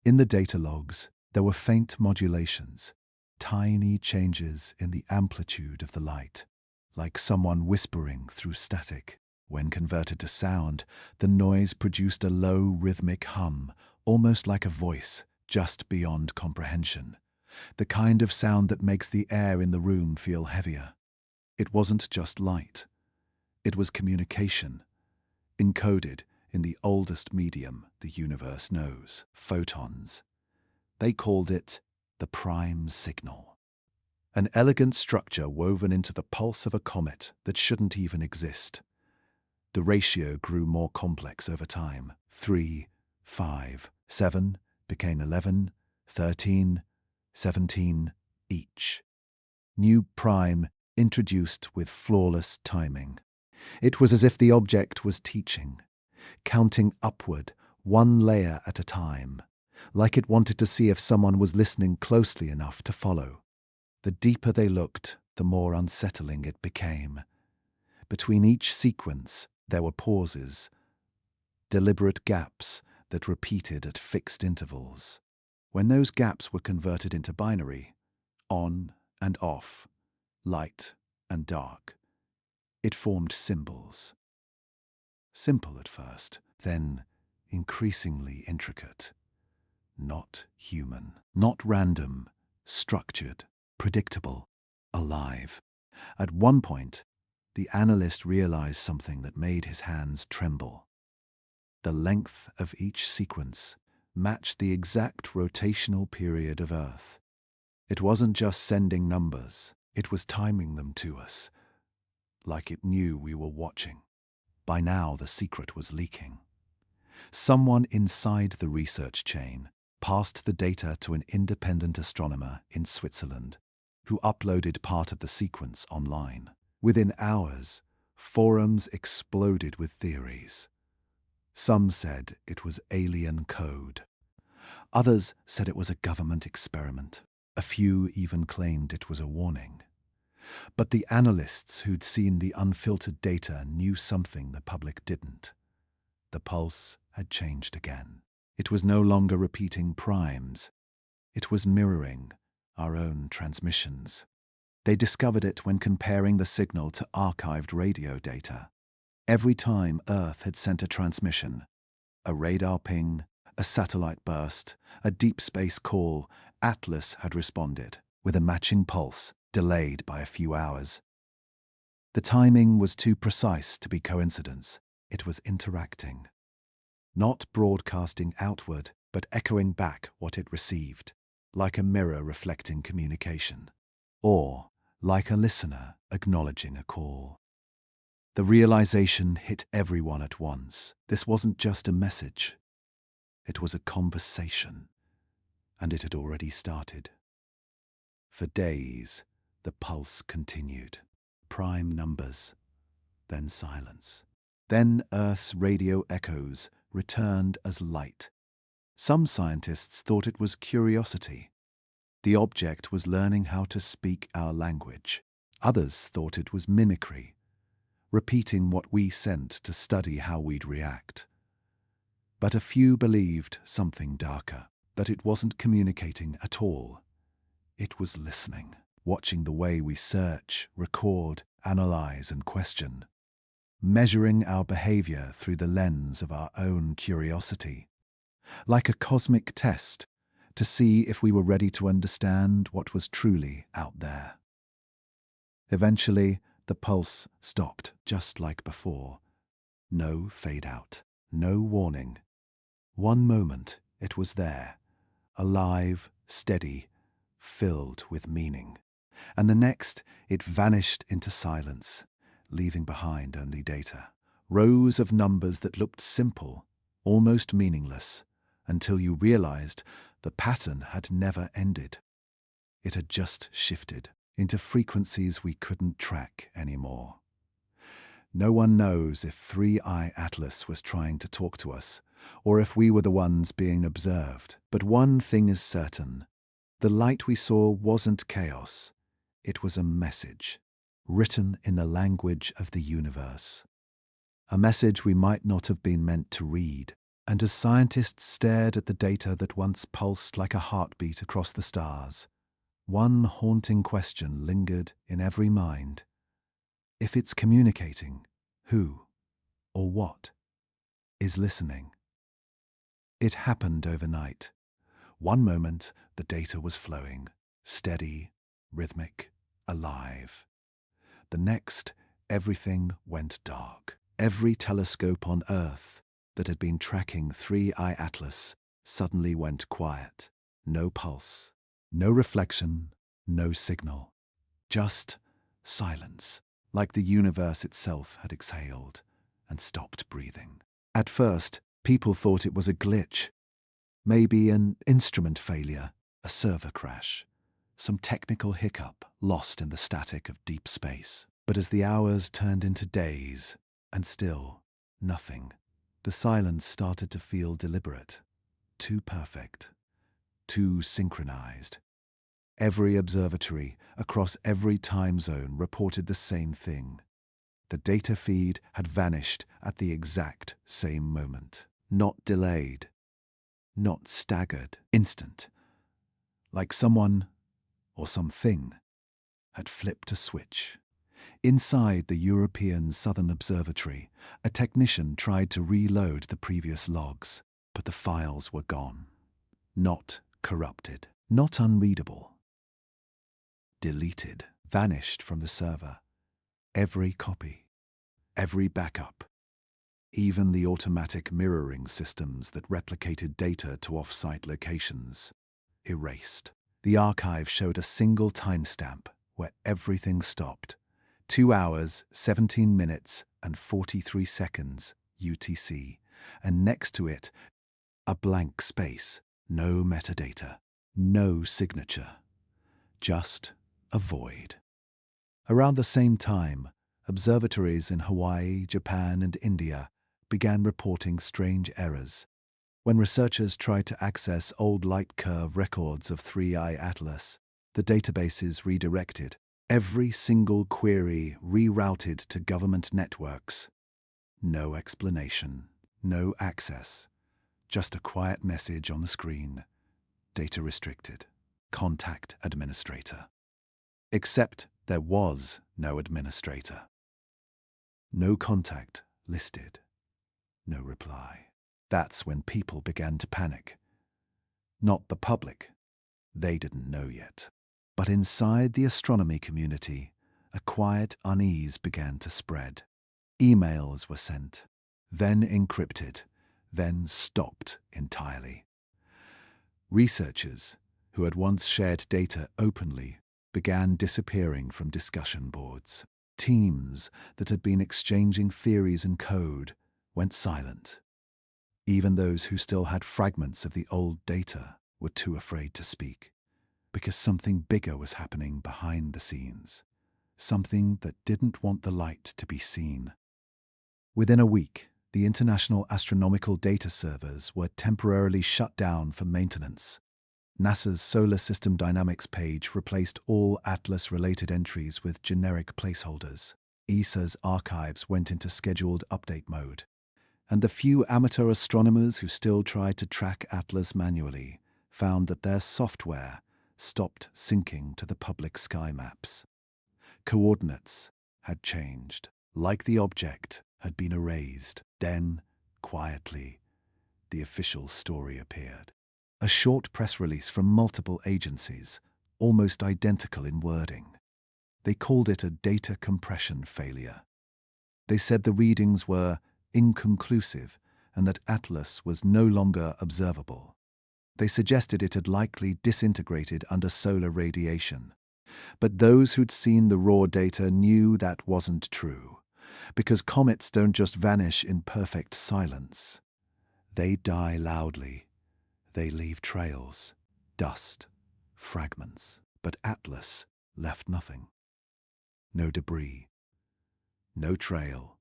In the data logs, there were faint modulations, tiny changes in the amplitude of the light, like someone whispering through static. When converted to sound, the noise produced a low rhythmic hum, almost like a voice, just beyond comprehension. The kind of sound that makes the air in the room feel heavier. It wasn't just light. It was communication, encoded in the oldest medium the universe knows, photons. They called it the prime signal. An elegant structure woven into the pulse of a comet that shouldn't even exist. The ratio grew more complex over time. 3, 5, 7 became 11, 13, 17 each. New prime introduced with flawless timing. It was as if the object was teaching, counting upward, one layer at a time, like it wanted to see if someone was listening closely enough to follow. The deeper they looked, the more unsettling it became. Between each sequence, there were pauses, deliberate gaps that repeated at fixed intervals. When those gaps were converted into binary, on and off, light and dark, it formed symbols. Simple at first, then increasingly intricate. Not human, not random, structured, predictable, alive. At one point, the analyst realized something that made his hands tremble. The length of each sequence matched the exact rotational period of Earth. It wasn't just sending numbers, it was timing them to us, like it knew we were watching. By now, the secret was leaking. Someone inside the research chain passed the data to an independent astronomer in Switzerland, who uploaded part of the sequence online. Within hours, forums exploded with theories. Some said it was alien code. Others said it was a government experiment. A few even claimed it was a warning. But the analysts who'd seen the unfiltered data knew something the public didn't. The pulse had changed again. It was no longer repeating primes. It was mirroring our own transmissions. They discovered it when comparing the signal to archived radio data. Every time Earth had sent a transmission, a radar ping, a satellite burst, a deep space call, Atlas had responded with a matching pulse, delayed by a few hours. The timing was too precise to be coincidence. It was interacting. Not broadcasting outward, but echoing back what it received, like a mirror reflecting communication, or like a listener acknowledging a call. The realization hit everyone at once. This wasn't just a message. It was a conversation, and it had already started. For days, the pulse continued. Prime numbers, then silence. Then Earth's radio echoes returned as light. Some scientists thought it was curiosity. The object was learning how to speak our language. Others thought it was mimicry, repeating what we sent to study how we'd react. But a few believed something darker, that it wasn't communicating at all. It was listening, watching the way we search, record, analyze, and question, measuring our behavior through the lens of our own curiosity, like a cosmic test to see if we were ready to understand what was truly out there. Eventually, the pulse stopped, just like before. No fade out, no warning. One moment, it was there, alive, steady, filled with meaning. and the next it vanished into silence, leaving behind only data. Rows of numbers that looked simple, almost meaningless, until you realized the pattern had never ended. It had just shifted into frequencies we couldn't track anymore. No one knows if 3i Atlas was trying to talk to us, or if we were the ones being observed. But one thing is certain: the light we saw wasn't chaos. It was a message, written in the language of the universe. A message we might not have been meant to read. And as scientists stared at the data that once pulsed like a heartbeat across the stars, one haunting question lingered in every mind. If it's communicating, who or what is listening? It happened overnight. One moment, the data was flowing, steady, rhythmic, alive. The next, everything went dark. Every telescope on Earth that had been tracking 3i Atlas suddenly went quiet. No pulse, no reflection, no signal. Just silence, like the universe itself had exhaled and stopped breathing. At first, people thought it was a glitch. Maybe an instrument failure, a server crash, some technical hiccup lost in the static of deep space. But as the hours turned into days, and still nothing, the silence started to feel deliberate, too perfect, too synchronized. Every observatory across every time zone reported the same thing. The data feed had vanished at the exact same moment. Not delayed, not staggered, instant. Like someone, or something, had flipped a switch. Inside the European Southern Observatory, a technician tried to reload the previous logs, but the files were gone. Not corrupted, not unreadable. Deleted, vanished from the server. Every copy, every backup, even the automatic mirroring systems that replicated data to off-site locations, erased. The archive showed a single timestamp where everything stopped. 2 hours, 17 minutes, and 43 seconds UTC, and next to it, a blank space, no metadata, no signature, just a void. Around the same time, observatories in Hawaii, Japan, and India began reporting strange errors. When researchers tried to access old light curve records of 3i Atlas, the databases redirected. Every single query rerouted to government networks. No explanation, no access, just a quiet message on the screen. Data restricted. Contact administrator. Except there was no administrator. No contact listed. No reply. That's when people began to panic. Not the public. They didn't know yet. But inside the astronomy community, a quiet unease began to spread. Emails were sent, then encrypted, then stopped entirely. Researchers, who had once shared data openly, began disappearing from discussion boards. Teams that had been exchanging theories and code went silent. Even those who still had fragments of the old data were too afraid to speak, because something bigger was happening behind the scenes, something that didn't want the light to be seen. Within a week, the international astronomical data servers were temporarily shut down for maintenance. NASA's Solar System Dynamics page replaced all Atlas-related entries with generic placeholders. ESA's archives went into scheduled update mode, and the few amateur astronomers who still tried to track Atlas manually found that their software stopped syncing to the public sky maps. Coordinates had changed, like the object had been erased. Then, quietly, the official story appeared. A short press release from multiple agencies, almost identical in wording. They called it a data compression failure. They said the readings were inconclusive and that Atlas was no longer observable. They suggested it had likely disintegrated under solar radiation. But those who'd seen the raw data knew that wasn't true, because comets don't just vanish in perfect silence. They die loudly. They leave trails, dust, fragments. But Atlas left nothing. No debris, no trail,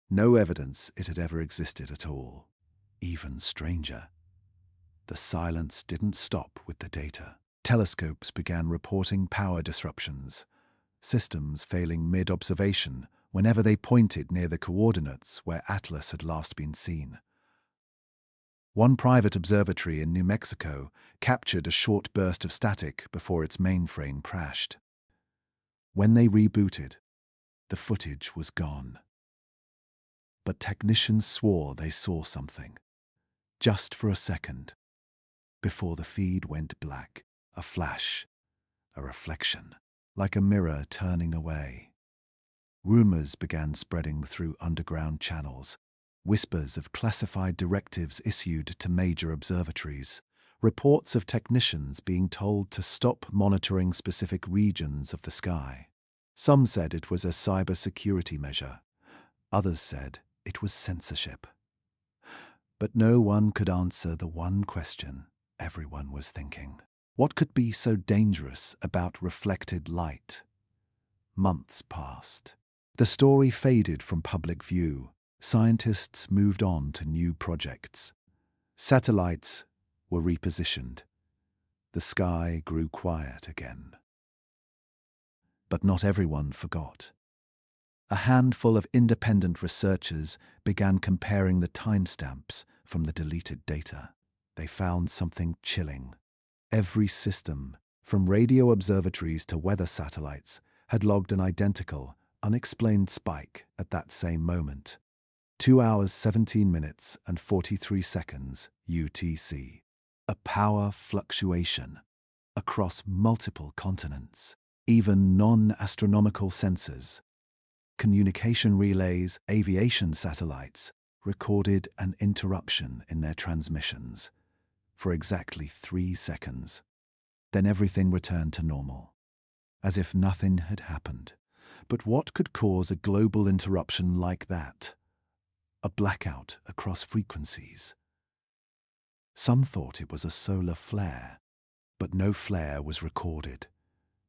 no evidence it had ever existed at all. Even stranger, the silence didn't stop with the data. Telescopes began reporting power disruptions, systems failing mid-observation whenever they pointed near the coordinates where Atlas had last been seen. One private observatory in New Mexico captured a short burst of static before its mainframe crashed. When they rebooted, the footage was gone. But technicians swore they saw something, just for a second, before the feed went black, a flash, a reflection, like a mirror turning away. Rumors began spreading through underground channels, whispers of classified directives issued to major observatories, reports of technicians being told to stop monitoring specific regions of the sky. Some said it was a cybersecurity measure. Others said it was censorship. But no one could answer the one question everyone was thinking. What could be so dangerous about reflected light? Months passed. The story faded from public view. Scientists moved on to new projects. Satellites were repositioned. The sky grew quiet again. But not everyone forgot. A handful of independent researchers began comparing the timestamps from the deleted data. They found something chilling. Every system, from radio observatories to weather satellites, had logged an identical, unexplained spike at that same moment. 2 hours, 17 minutes, and 43 seconds UTC. A power fluctuation across multiple continents. Even non-astronomical sensors, communication relays, aviation satellites, recorded an interruption in their transmissions for exactly 3 seconds. Then everything returned to normal, as if nothing had happened. But what could cause a global interruption like that? A blackout across frequencies. Some thought it was a solar flare, but no flare was recorded.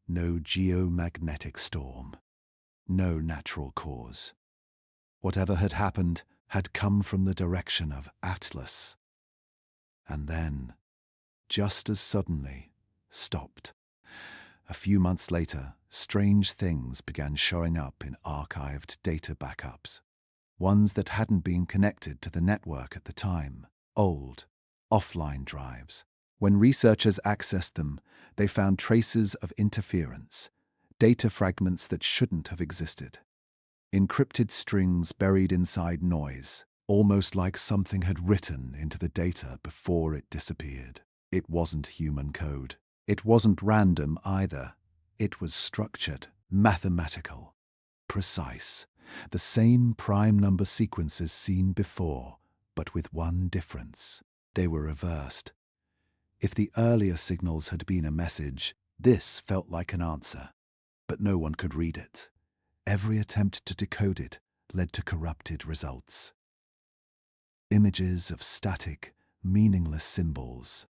No geomagnetic storm. No natural cause. Whatever had happened had come from the direction of Atlas. And then, just as suddenly, stopped. A few months later, strange things began showing up in archived data backups. Ones that hadn't been connected to the network at the time. Old, offline drives. When researchers accessed them, they found traces of interference, data fragments that shouldn't have existed. Encrypted strings buried inside noise, almost like something had written into the data before it disappeared. It wasn't human code. It wasn't random either. It was structured, mathematical, precise. The same prime number sequences seen before, but with one difference. They were reversed. If the earlier signals had been a message, this felt like an answer. But no one could read it. Every attempt to decode it led to corrupted results. Images of static, meaningless symbols.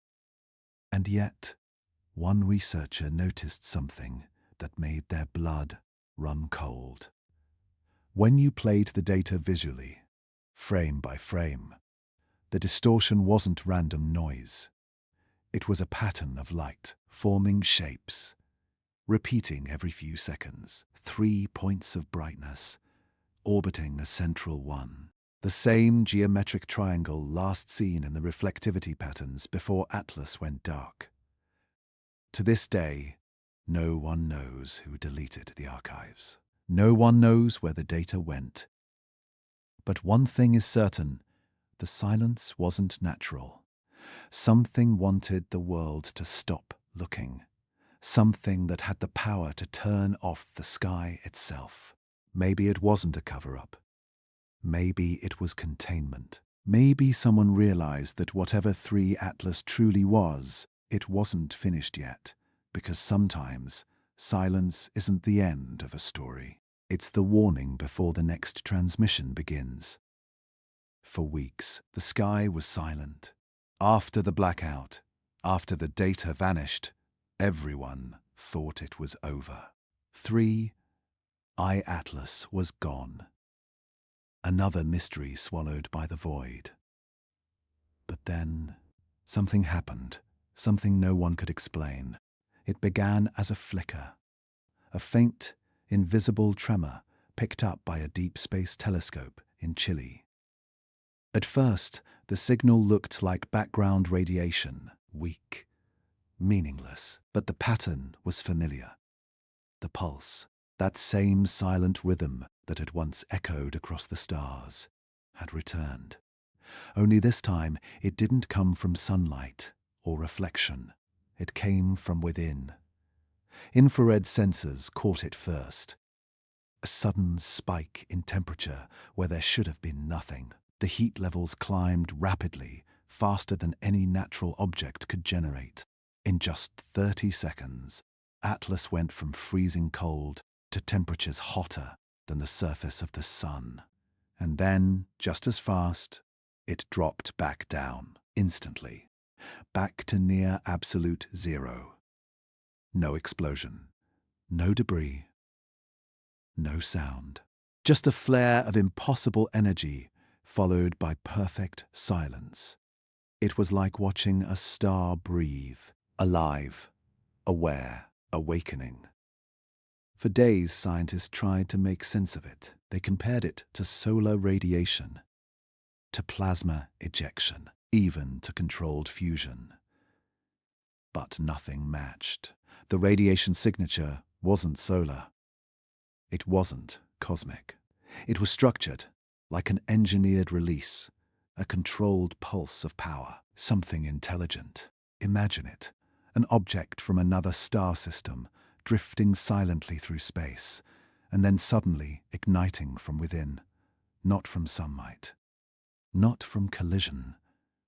And yet, one researcher noticed something that made their blood run cold. When you played the data visually, frame by frame, the distortion wasn't random noise. It was a pattern of light, forming shapes, repeating every few seconds. 3 points of brightness, orbiting a central one. The same geometric triangle last seen in the reflectivity patterns before Atlas went dark. To this day, no one knows who deleted the archives. No one knows where the data went. But one thing is certain, the silence wasn't natural. Something wanted the world to stop looking. Something that had the power to turn off the sky itself. Maybe it wasn't a cover-up. Maybe it was containment. Maybe someone realized that whatever 3 Atlas truly was, it wasn't finished yet, because sometimes Silence isn't the end of a story. It's the warning before the next transmission begins. For weeks, the sky was silent. After the blackout, after the data vanished, everyone thought it was over. 3I Atlas was gone. Another mystery swallowed by the void. But then, something happened, something no one could explain. It began as a flicker, a faint, invisible tremor picked up by a deep space telescope in Chile. At first, the signal looked like background radiation, weak, meaningless, but the pattern was familiar. The pulse, that same silent rhythm that had once echoed across the stars, had returned. Only this time it didn't come from sunlight or reflection. It came from within. Infrared sensors caught it first. A sudden spike in temperature where there should have been nothing. The heat levels climbed rapidly, faster than any natural object could generate. In just 30 seconds, Atlas went from freezing cold to temperatures hotter than the surface of the sun. And then, just as fast, it dropped back down, instantly, back to near absolute zero. No explosion, no debris, no sound. Just a flare of impossible energy, followed by perfect silence. It was like watching a star breathe, alive, aware, awakening. For days, scientists tried to make sense of it. They compared it to solar radiation, to plasma ejection, even to controlled fusion. But nothing matched. The radiation signature wasn't solar. It wasn't cosmic. It was structured, like an engineered release, a controlled pulse of power, something intelligent. Imagine it, an object from another star system, drifting silently through space, and then suddenly igniting from within, not from sunlight, not from collision,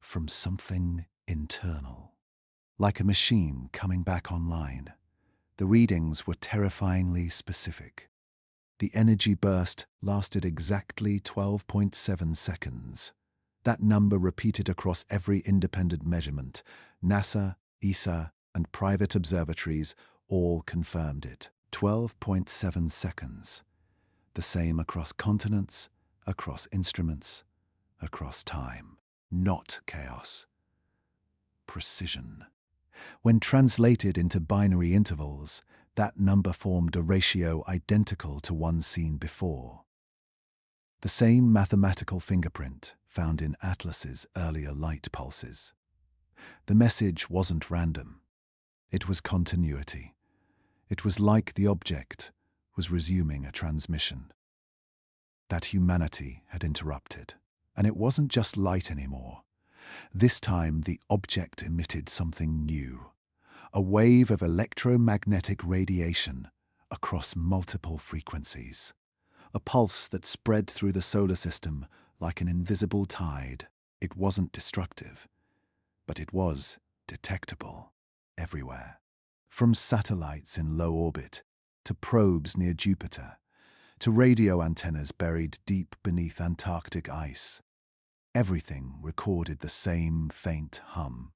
from something internal. Like a machine coming back online. The readings were terrifyingly specific. The energy burst lasted exactly 12.7 seconds. That number repeated across every independent measurement. NASA, ESA, and private observatories all confirmed it. 12.7 seconds. The same across continents, across instruments, across time. Not chaos. Precision. When translated into binary intervals, that number formed a ratio identical to one seen before. The same mathematical fingerprint found in Atlas's earlier light pulses. The message wasn't random. It was continuity. It was like the object was resuming a transmission. That humanity had interrupted. And it wasn't just light anymore. This time the object emitted something new. A wave of electromagnetic radiation across multiple frequencies. A pulse that spread through the solar system like an invisible tide. It wasn't destructive, but it was detectable everywhere. From satellites in low orbit, to probes near Jupiter, to radio antennas buried deep beneath Antarctic ice. Everything recorded the same faint hum.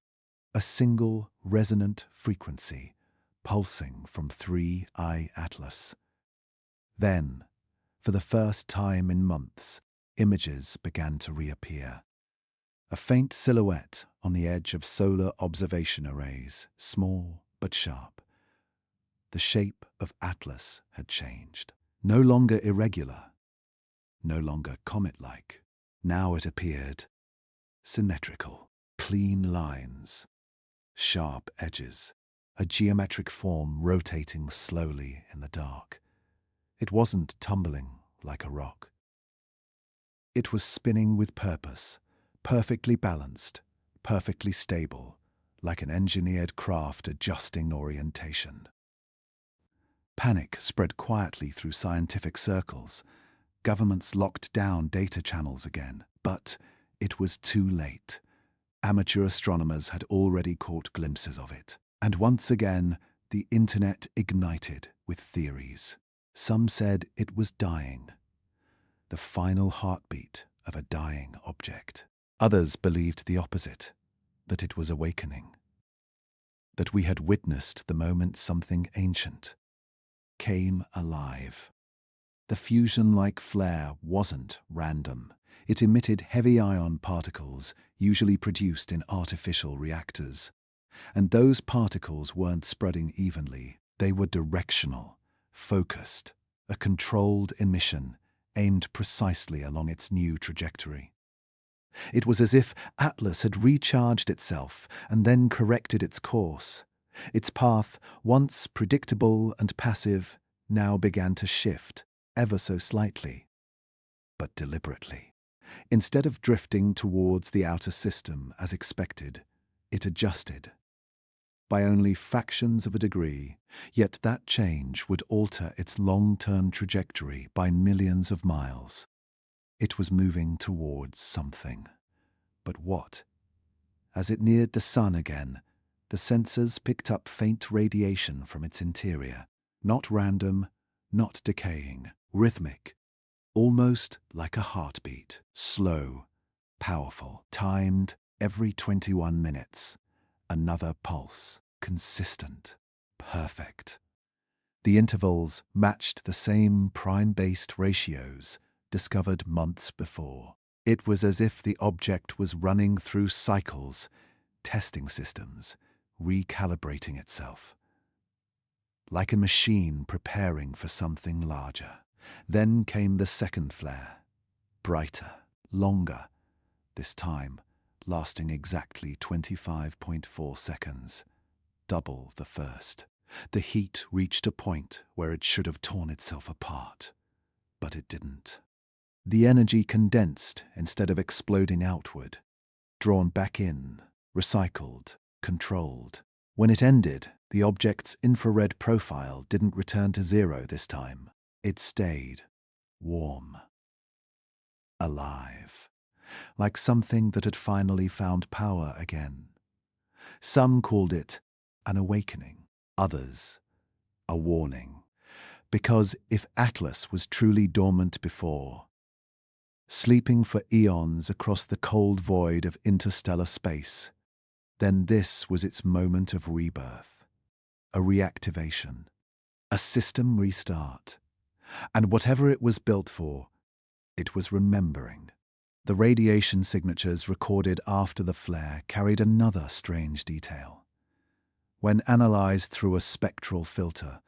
A single resonant frequency pulsing from 3I Atlas. Then, for the first time in months, images began to reappear. A faint silhouette on the edge of solar observation arrays, small but sharp. The shape of Atlas had changed. No longer irregular, no longer comet-like. Now it appeared symmetrical, clean lines, sharp edges, a geometric form rotating slowly in the dark. It wasn't tumbling like a rock. It was spinning with purpose, perfectly balanced, perfectly stable, like an engineered craft adjusting orientation. Panic spread quietly through scientific circles. Governments locked down data channels again, but it was too late. Amateur astronomers had already caught glimpses of it. And once again, the internet ignited with theories. Some said it was dying, the final heartbeat of a dying object. Others believed the opposite, that it was awakening, that we had witnessed the moment something ancient came alive. The fusion-like flare wasn't random. It emitted heavy ion particles, usually produced in artificial reactors. And those particles weren't spreading evenly. They were directional, focused, a controlled emission aimed precisely along its new trajectory. It was as if Atlas had recharged itself and then corrected its course. Its path, once predictable and passive, now began to shift, ever so slightly, but deliberately. Instead of drifting towards the outer system as expected, it adjusted. By only fractions of a degree, yet that change would alter its long-term trajectory by millions of miles. It was moving towards something. But what? As it neared the sun again, the sensors picked up faint radiation from its interior. Not random, not decaying, rhythmic, almost like a heartbeat. Slow, powerful, timed every 21 minutes. Another pulse, consistent, perfect. The intervals matched the same prime-based ratios discovered months before. It was as if the object was running through cycles, testing systems, recalibrating itself. Like a machine preparing for something larger. Then came the second flare, brighter, longer, this time lasting exactly 25.4 seconds, double the first. The heat reached a point where it should have torn itself apart, but it didn't. The energy condensed instead of exploding outward, drawn back in, recycled, controlled. When it ended, the object's infrared profile didn't return to zero this time. It stayed warm, alive, like something that had finally found power again. Some called it an awakening, others a warning, because if Atlas was truly dormant before, sleeping for eons across the cold void of interstellar space, then this was its moment of rebirth, a reactivation, a system restart. And whatever it was built for, it was remembering. The radiation signatures recorded after the flare carried another strange detail. When analyzed through a spectral filter,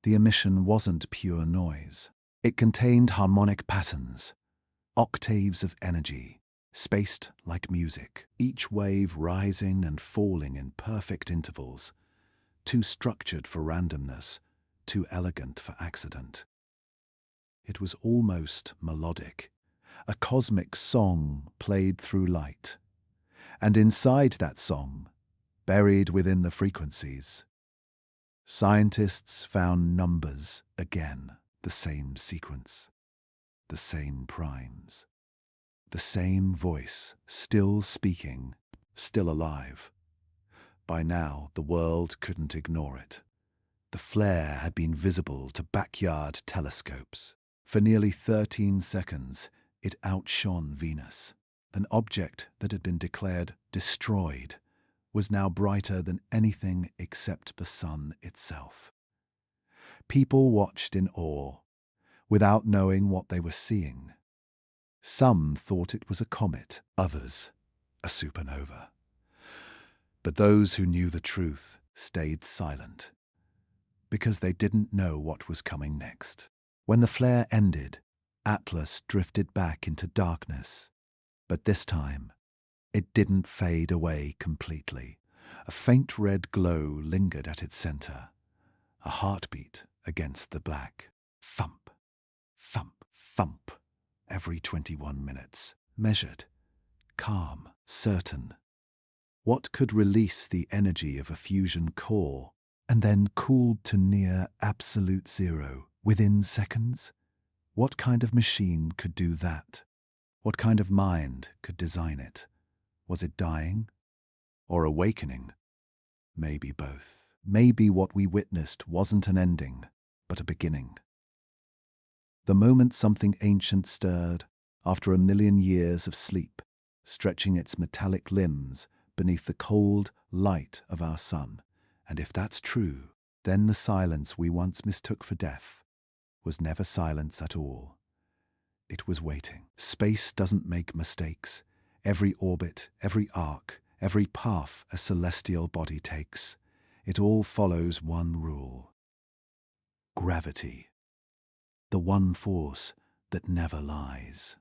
the emission wasn't pure noise. It contained harmonic patterns, octaves of energy, spaced like music, each wave rising and falling in perfect intervals, too structured for randomness, too elegant for accident. It was almost melodic, a cosmic song played through light. And inside that song, buried within the frequencies, scientists found numbers again, the same sequence, the same primes, the same voice, still speaking, still alive. By now, the world couldn't ignore it. The flare had been visible to backyard telescopes. For nearly 13 seconds, it outshone Venus. An object that had been declared destroyed was now brighter than anything except the sun itself. People watched in awe, without knowing what they were seeing. Some thought it was a comet, others a supernova. But those who knew the truth stayed silent, because they didn't know what was coming next. When the flare ended, Atlas drifted back into darkness. But this time, it didn't fade away completely. A faint red glow lingered at its center, a heartbeat against the black. Thump, thump, thump, every 21 minutes. Measured, calm, certain. What could release the energy of a fusion core and then cooled to near absolute zero within seconds? What kind of machine could do that? What kind of mind could design it? Was it dying or awakening? Maybe both. maybe what we witnessed wasn't an ending, but a beginning. The moment something ancient stirred, after a million years of sleep, stretching its metallic limbs beneath the cold light of our sun. And if that's true, then the silence we once mistook for death was never silence at all. It was waiting. Space doesn't make mistakes. Every orbit, every arc, every path a celestial body takes, it all follows one rule. Gravity. The one force that never lies.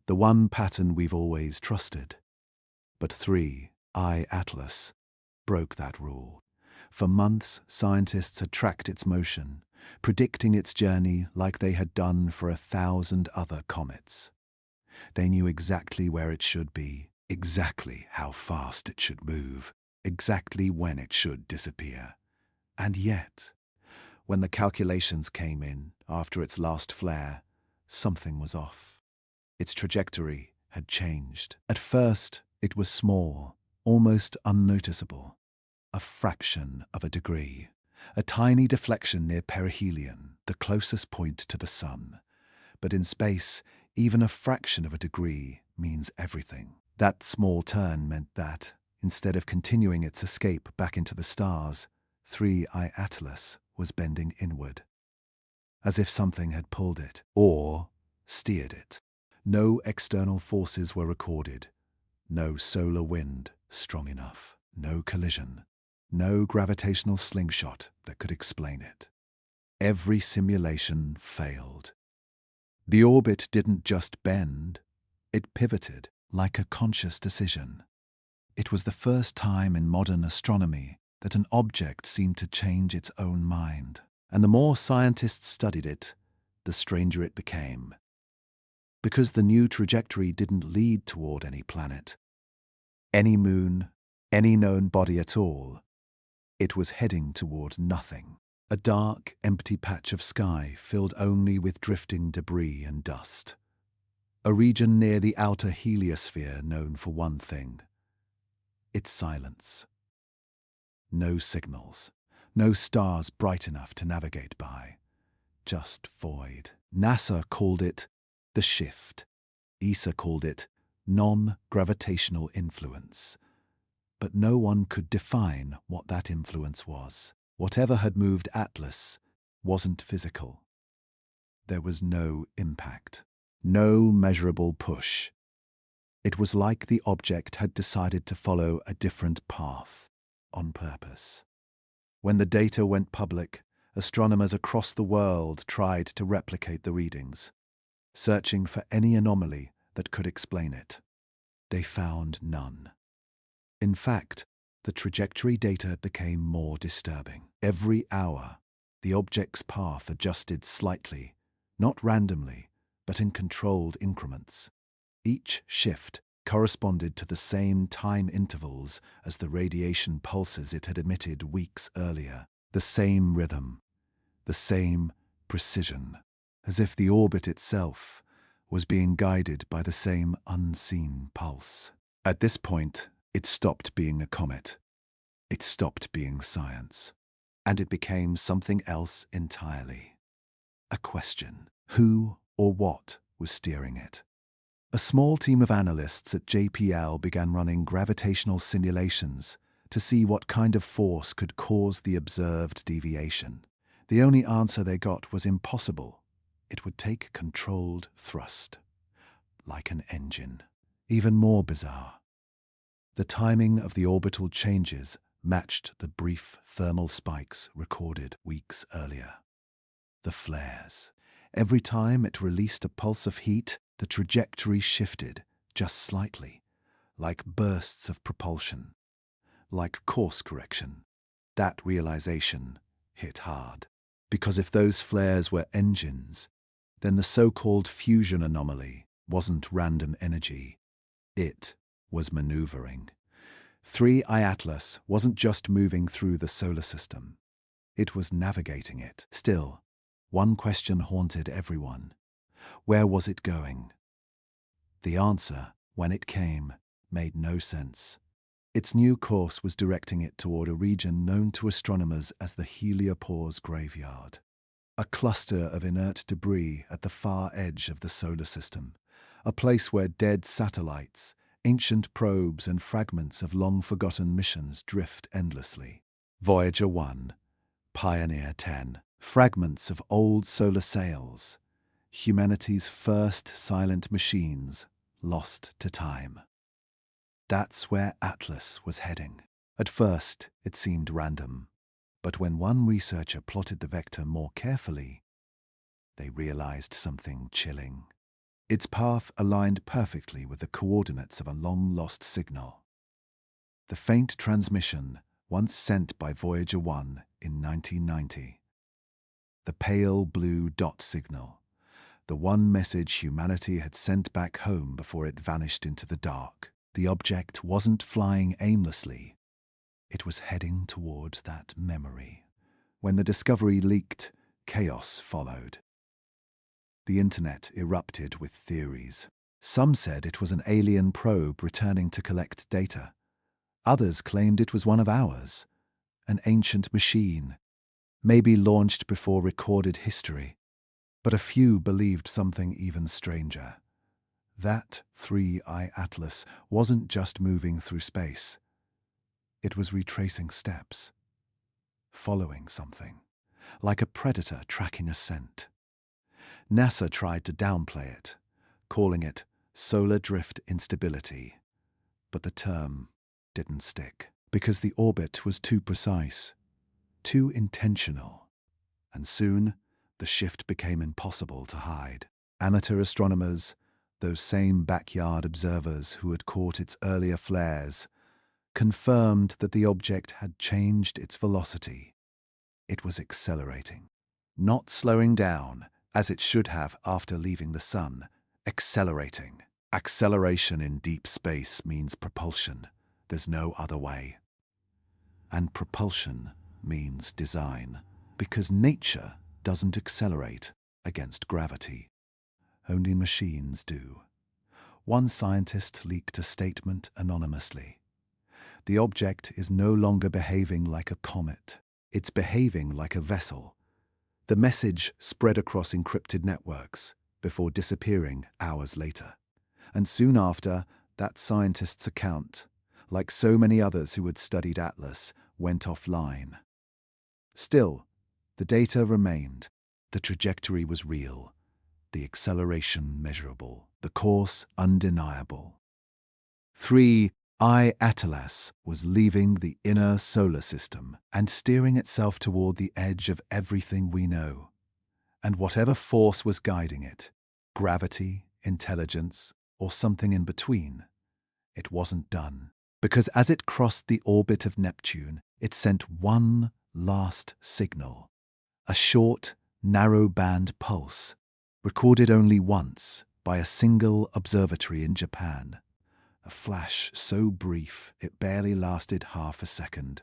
The one pattern we've always trusted. But 3I Atlas broke that rule. For months, scientists had tracked its motion, predicting its journey like they had done for 1,000 other comets. They knew exactly where it should be, exactly how fast it should move, exactly when it should disappear. And yet, when the calculations came in after its last flare, something was off. Its trajectory had changed. At first, it was small, almost unnoticeable. A fraction of a degree. A tiny deflection near perihelion, the closest point to the sun. But in space, even a fraction of a degree means everything. That small turn meant that, instead of continuing its escape back into the stars, 3I Atlas was bending inward, as if something had pulled it, or steered it. No external forces were recorded. No solar wind strong enough. No collision. No gravitational slingshot that could explain it. Every simulation failed. The orbit didn't just bend, it pivoted like a conscious decision. It was the first time in modern astronomy that an object seemed to change its own mind. And the more scientists studied it, the stranger it became. Because the new trajectory didn't lead toward any planet, any moon, any known body at all. It was heading toward nothing. A dark, empty patch of sky filled only with drifting debris and dust. A region near the outer heliosphere known for one thing: its silence. No signals, no stars bright enough to navigate by. Just void. NASA called it the shift. ESA called it non-gravitational influence. But no one could define what that influence was. Whatever had moved Atlas wasn't physical. There was no impact, no measurable push. It was like the object had decided to follow a different path, on purpose. When the data went public, astronomers across the world tried to replicate the readings, searching for any anomaly that could explain it. They found none. In fact, the trajectory data became more disturbing. Every hour, the object's path adjusted slightly, not randomly, but in controlled increments. Each shift corresponded to the same time intervals as the radiation pulses it had emitted weeks earlier. The same rhythm, the same precision, as if the orbit itself was being guided by the same unseen pulse. At this point, it stopped being a comet. It stopped being science. And it became something else entirely. A question: who or what was steering it? A small team of analysts at JPL began running gravitational simulations to see what kind of force could cause the observed deviation. The only answer they got was impossible. It would take controlled thrust, like an engine. Even more bizarre. The timing of the orbital changes matched the brief thermal spikes recorded weeks earlier. The flares. Every time it released a pulse of heat, the trajectory shifted, just slightly, like bursts of propulsion, like course correction. That realization hit hard. Because if those flares were engines, then the so-called fusion anomaly wasn't random energy. It was maneuvering. 3I Atlas wasn't just moving through the solar system. It was navigating it. Still, one question haunted everyone. Where was it going? The answer, when it came, made no sense. Its new course was directing it toward a region known to astronomers as the Heliopause Graveyard, a cluster of inert debris at the far edge of the solar system, a place where dead satellites, ancient probes, and fragments of long-forgotten missions drift endlessly. Voyager 1, Pioneer 10, fragments of old solar sails, humanity's first silent machines lost to time. That's where Atlas was heading. At first, it seemed random, but when one researcher plotted the vector more carefully, they realized something chilling. Its path aligned perfectly with the coordinates of a long-lost signal. The faint transmission once sent by Voyager 1 in 1990. The pale blue dot signal, the one message humanity had sent back home before it vanished into the dark. The object wasn't flying aimlessly. It was heading toward that memory. When the discovery leaked, chaos followed. The internet erupted with theories. Some said it was an alien probe returning to collect data. Others claimed it was one of ours, an ancient machine, maybe launched before recorded history. But a few believed something even stranger. That 3I Atlas wasn't just moving through space. It was retracing steps, following something, like a predator tracking a scent. NASA tried to downplay it, calling it solar drift instability, but the term didn't stick because the orbit was too precise, too intentional, and soon the shift became impossible to hide. Amateur astronomers, those same backyard observers who had caught its earlier flares, confirmed that the object had changed its velocity. It was accelerating, not slowing down, as it should have after leaving the sun, accelerating. Acceleration in deep space means propulsion. There's no other way. And propulsion means design, because nature doesn't accelerate against gravity. Only machines do. One scientist leaked a statement anonymously. The object is no longer behaving like a comet. It's behaving like a vessel. The message spread across encrypted networks before disappearing hours later. And soon after, that scientist's account, like so many others who had studied Atlas, went offline. Still, the data remained. The trajectory was real, the acceleration measurable, the course undeniable. 3I Atlas was leaving the inner solar system and steering itself toward the edge of everything we know. And whatever force was guiding it, gravity, intelligence, or something in between, it wasn't done. Because as it crossed the orbit of Neptune, it sent one last signal, a short, narrow-band pulse, recorded only once by a single observatory in Japan. A flash so brief it barely lasted half a second.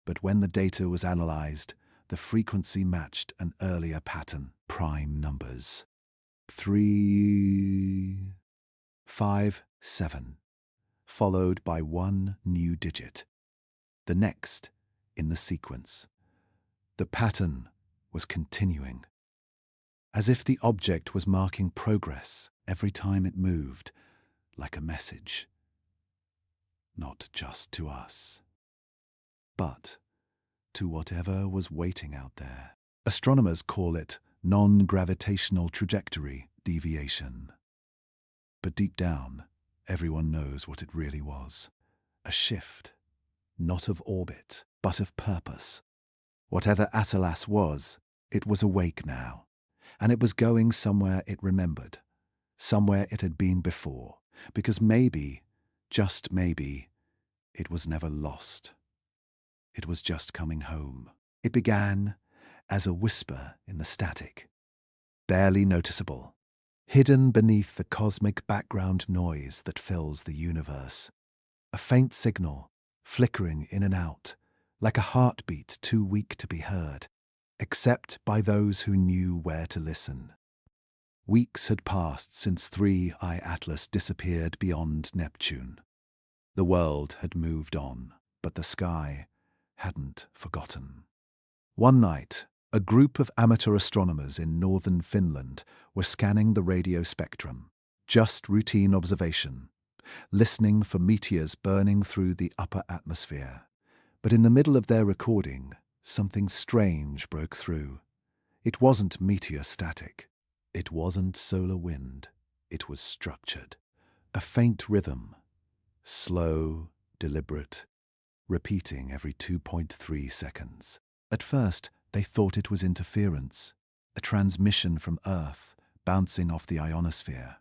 But when the data was analyzed, the frequency matched an earlier pattern, prime numbers. 3, 5, 7, followed by one new digit, the next in the sequence. The pattern was continuing, as if the object was marking progress every time it moved, like a message. Not just to us, but to whatever was waiting out there. Astronomers call it non-gravitational trajectory deviation. But deep down, everyone knows what it really was. A shift, not of orbit, but of purpose. Whatever Atlas was, it was awake now, and it was going somewhere it remembered, somewhere it had been before, because maybe, just maybe, it was never lost. It was just coming home. It began as a whisper in the static, barely noticeable, hidden beneath the cosmic background noise that fills the universe. A faint signal, flickering in and out, like a heartbeat too weak to be heard, except by those who knew where to listen. Weeks had passed since 3I Atlas disappeared beyond Neptune. The world had moved on, but the sky hadn't forgotten. One night, a group of amateur astronomers in northern Finland were scanning the radio spectrum, just routine observation, listening for meteors burning through the upper atmosphere. But in the middle of their recording, something strange broke through. It wasn't meteor static. It wasn't solar wind. It was structured. A faint rhythm, slow, deliberate, repeating every 2.3 seconds. At first, they thought it was interference, a transmission from Earth bouncing off the ionosphere.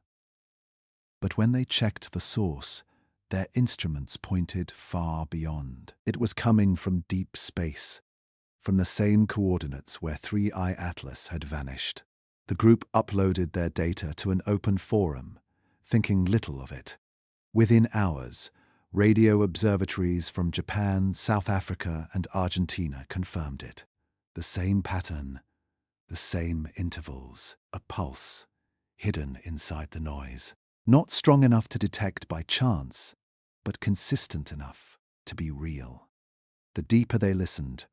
But when they checked the source, their instruments pointed far beyond. It was coming from deep space, from the same coordinates where 3I Atlas had vanished. The group uploaded their data to an open forum, thinking little of it. Within hours, radio observatories from Japan, South Africa, and Argentina confirmed it. The same pattern, the same intervals, a pulse, hidden inside the noise. Not strong enough to detect by chance, but consistent enough to be real. The deeper they listened,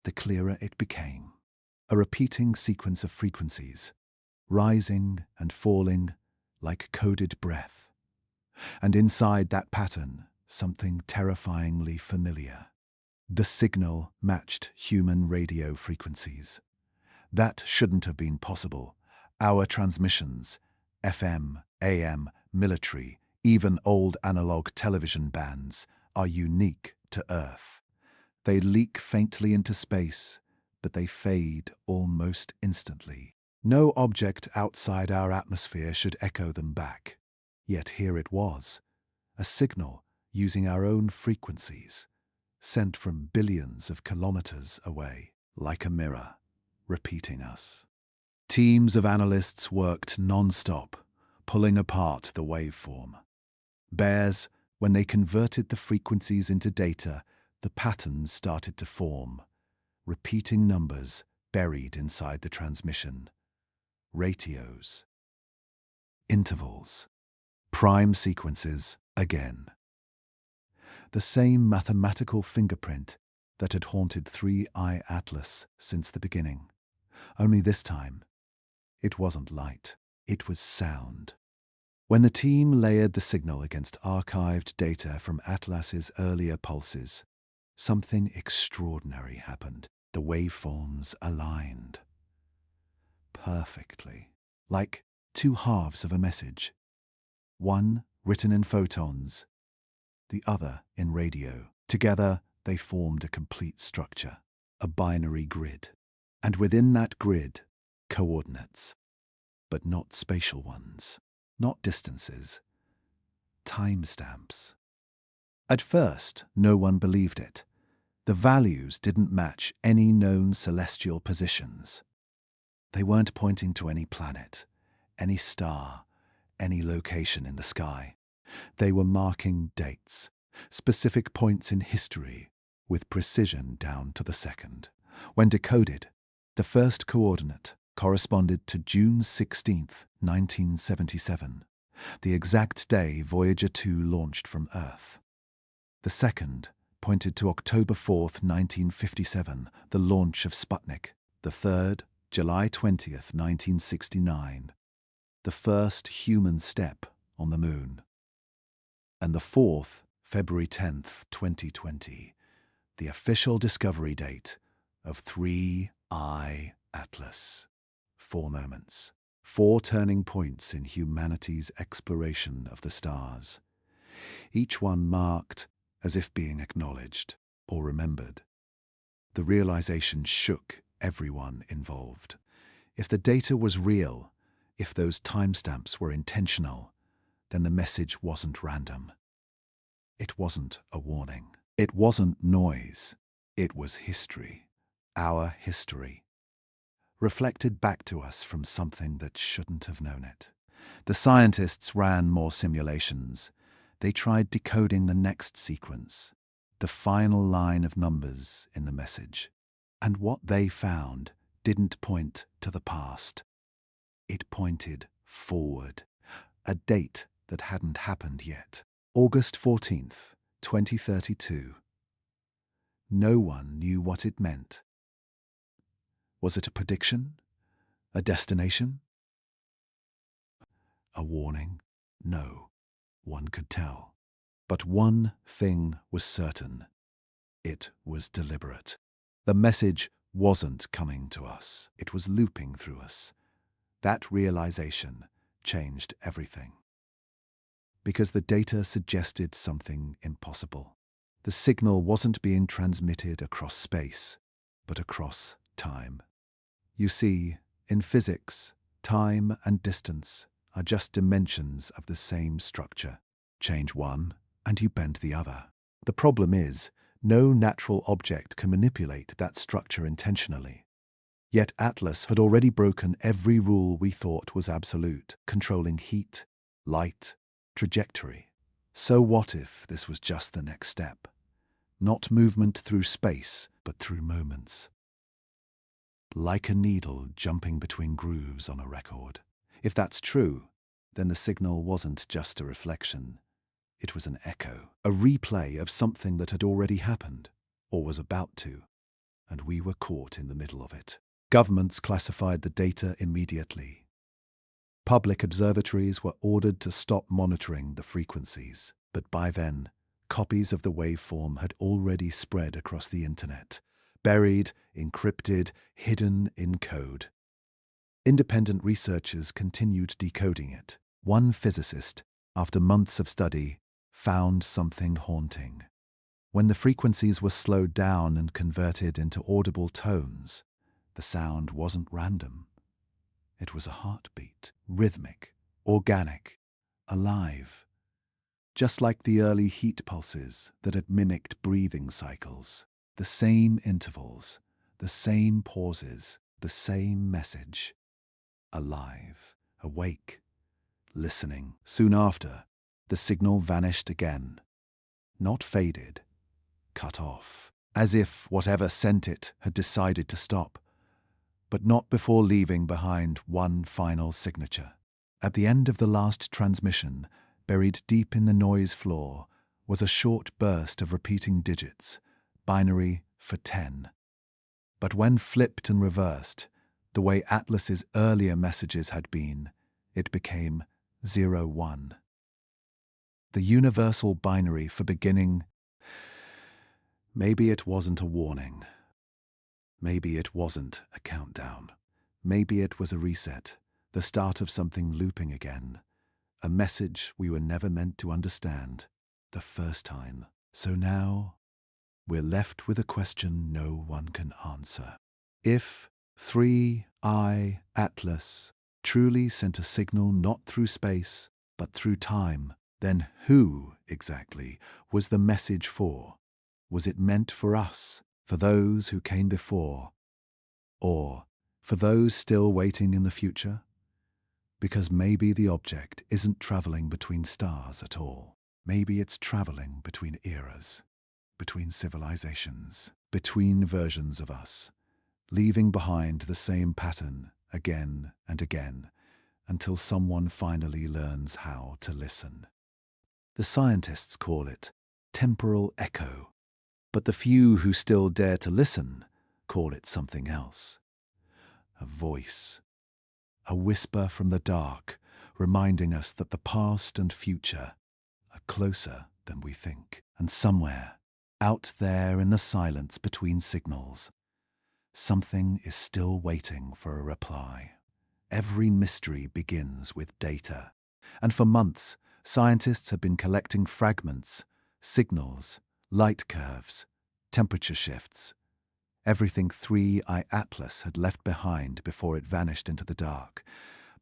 the clearer it became. A repeating sequence of frequencies, rising and falling like coded breath. And inside that pattern, something terrifyingly familiar. The signal matched human radio frequencies. That shouldn't have been possible. Our transmissions, FM, AM, military, even old analog television bands, are unique to Earth. They leak faintly into space, but they fade almost instantly. No object outside our atmosphere should echo them back. Yet here it was, a signal using our own frequencies, sent from billions of kilometers away, like a mirror, repeating us. Teams of analysts worked non-stop, pulling apart the waveform. Bears, when they converted the frequencies into data, the patterns started to form, repeating numbers buried inside the transmission. Ratios, intervals, prime sequences again. The same mathematical fingerprint that had haunted 3I Atlas since the beginning. Only this time, it wasn't light, it was sound. When the team layered the signal against archived data from Atlas's earlier pulses, something extraordinary happened. The waveforms aligned perfectly, like two halves of a message. One written in photons, the other in radio. Together, they formed a complete structure, a binary grid. And within that grid, coordinates, but not spatial ones, not distances, timestamps. At first, no one believed it. The values didn't match any known celestial positions. They weren't pointing to any planet, any star, any location in the sky. They were marking dates, specific points in history, with precision down to the second. When decoded, the first coordinate corresponded to June 16th, 1977, the exact day Voyager 2 launched from Earth. The second pointed to October 4th, 1957, the launch of Sputnik. The third, July 20th, 1969, the first human step on the moon. And the fourth, February 10th, 2020, the official discovery date of 3I Atlas. 4 moments, 4 turning points in humanity's exploration of the stars, each one marked as if being acknowledged or remembered. The realization shook everyone involved. If the data was real, if those timestamps were intentional, then the message wasn't random. It wasn't a warning. It wasn't noise. It was history. Our history. Reflected back to us from something that shouldn't have known it. The scientists ran more simulations. They tried decoding the next sequence, the final line of numbers in the message. And what they found didn't point to the past. It pointed forward, a date that hadn't happened yet. August 14th, 2032. No one knew what it meant. Was it a prediction? A destination? A warning? No one could tell. But one thing was certain. It was deliberate. The message wasn't coming to us. It was looping through us. That realization changed everything. Because the data suggested something impossible. The signal wasn't being transmitted across space, but across time. You see, in physics, time and distance are just dimensions of the same structure. Change one, and you bend the other. The problem is, no natural object can manipulate that structure intentionally. Yet Atlas had already broken every rule we thought was absolute, controlling heat, light, trajectory. So what if this was just the next step? Not movement through space, but through moments. Like a needle jumping between grooves on a record. If that's true, then the signal wasn't just a reflection. It was an echo, a replay of something that had already happened, or was about to, and we were caught in the middle of it. Governments classified the data immediately. Public observatories were ordered to stop monitoring the frequencies, but by then, copies of the waveform had already spread across the internet, buried, encrypted, hidden in code. Independent researchers continued decoding it. One physicist, after months of study, found something haunting. When the frequencies were slowed down and converted into audible tones, the sound wasn't random. It was a heartbeat, rhythmic, organic, alive. Just like the early heat pulses that had mimicked breathing cycles. The same intervals, the same pauses, the same message. Alive, awake, listening. Soon after, the signal vanished again. Not faded, cut off. As if whatever sent it had decided to stop. But not before leaving behind one final signature. At the end of the last transmission, buried deep in the noise floor, was a short burst of repeating digits, binary for 10. But when flipped and reversed, the way Atlas's earlier messages had been, it became 01. The universal binary for beginning. Maybe it wasn't a warning. Maybe it wasn't a countdown. Maybe it was a reset, the start of something looping again. A message we were never meant to understand, the first time. So now, we're left with a question no one can answer. If 3I Atlas truly sent a signal not through space, but through time, then who, exactly, was the message for? Was it meant for us, for those who came before, or for those still waiting in the future? Because maybe the object isn't traveling between stars at all. Maybe it's traveling between eras, between civilizations, between versions of us, leaving behind the same pattern again and again until someone finally learns how to listen. The scientists call it temporal echo, but the few who still dare to listen call it something else. A voice, a whisper from the dark, reminding us that the past and future are closer than we think. And somewhere, out there in the silence between signals, something is still waiting for a reply. Every mystery begins with data. And for months, scientists have been collecting fragments, signals, light curves, temperature shifts, everything 3I Atlas had left behind before it vanished into the dark.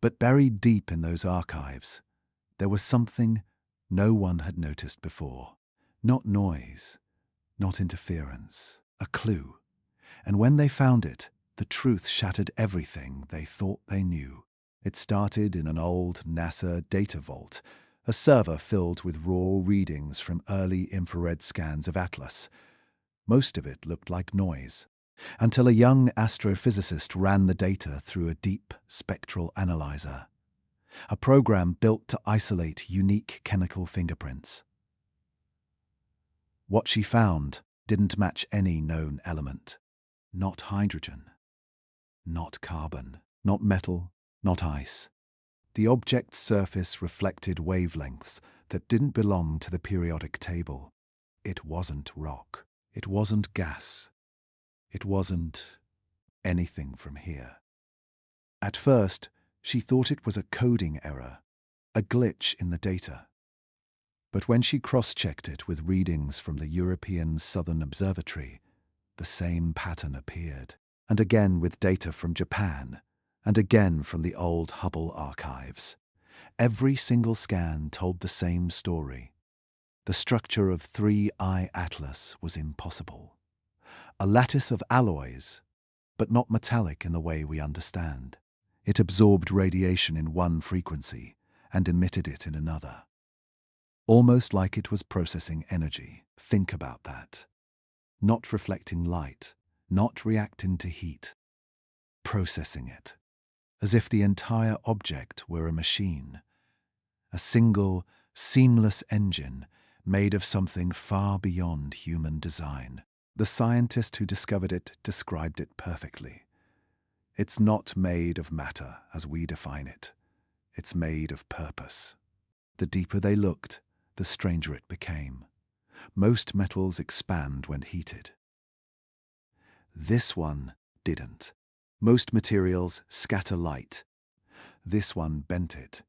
But buried deep in those archives, there was something no one had noticed before. Not noise, not interference, a clue. And when they found it, the truth shattered everything they thought they knew. It started in an old NASA data vault, a server filled with raw readings from early infrared scans of Atlas. Most of it looked like noise, until a young astrophysicist ran the data through a deep spectral analyzer, a program built to isolate unique chemical fingerprints. What she found didn't match any known element. Not hydrogen, not carbon, not metal, not ice. The object's surface reflected wavelengths that didn't belong to the periodic table. It wasn't rock. It wasn't gas. It wasn't anything from here. At first, she thought it was a coding error, a glitch in the data. But when she cross-checked it with readings from the European Southern Observatory, the same pattern appeared, and again with data from Japan, and again from the old Hubble archives. Every single scan told the same story. The structure of 3I Atlas was impossible. A lattice of alloys, but not metallic in the way we understand. It absorbed radiation in one frequency and emitted it in another. Almost like it was processing energy. Think about that. Not reflecting light, not reacting to heat. Processing it. As if the entire object were a machine. A single, seamless engine made of something far beyond human design. The scientist who discovered it described it perfectly. It's not made of matter as we define it. It's made of purpose. The deeper they looked, the stranger it became. Most metals expand when heated. This one didn't. Most materials scatter light. This one bent it.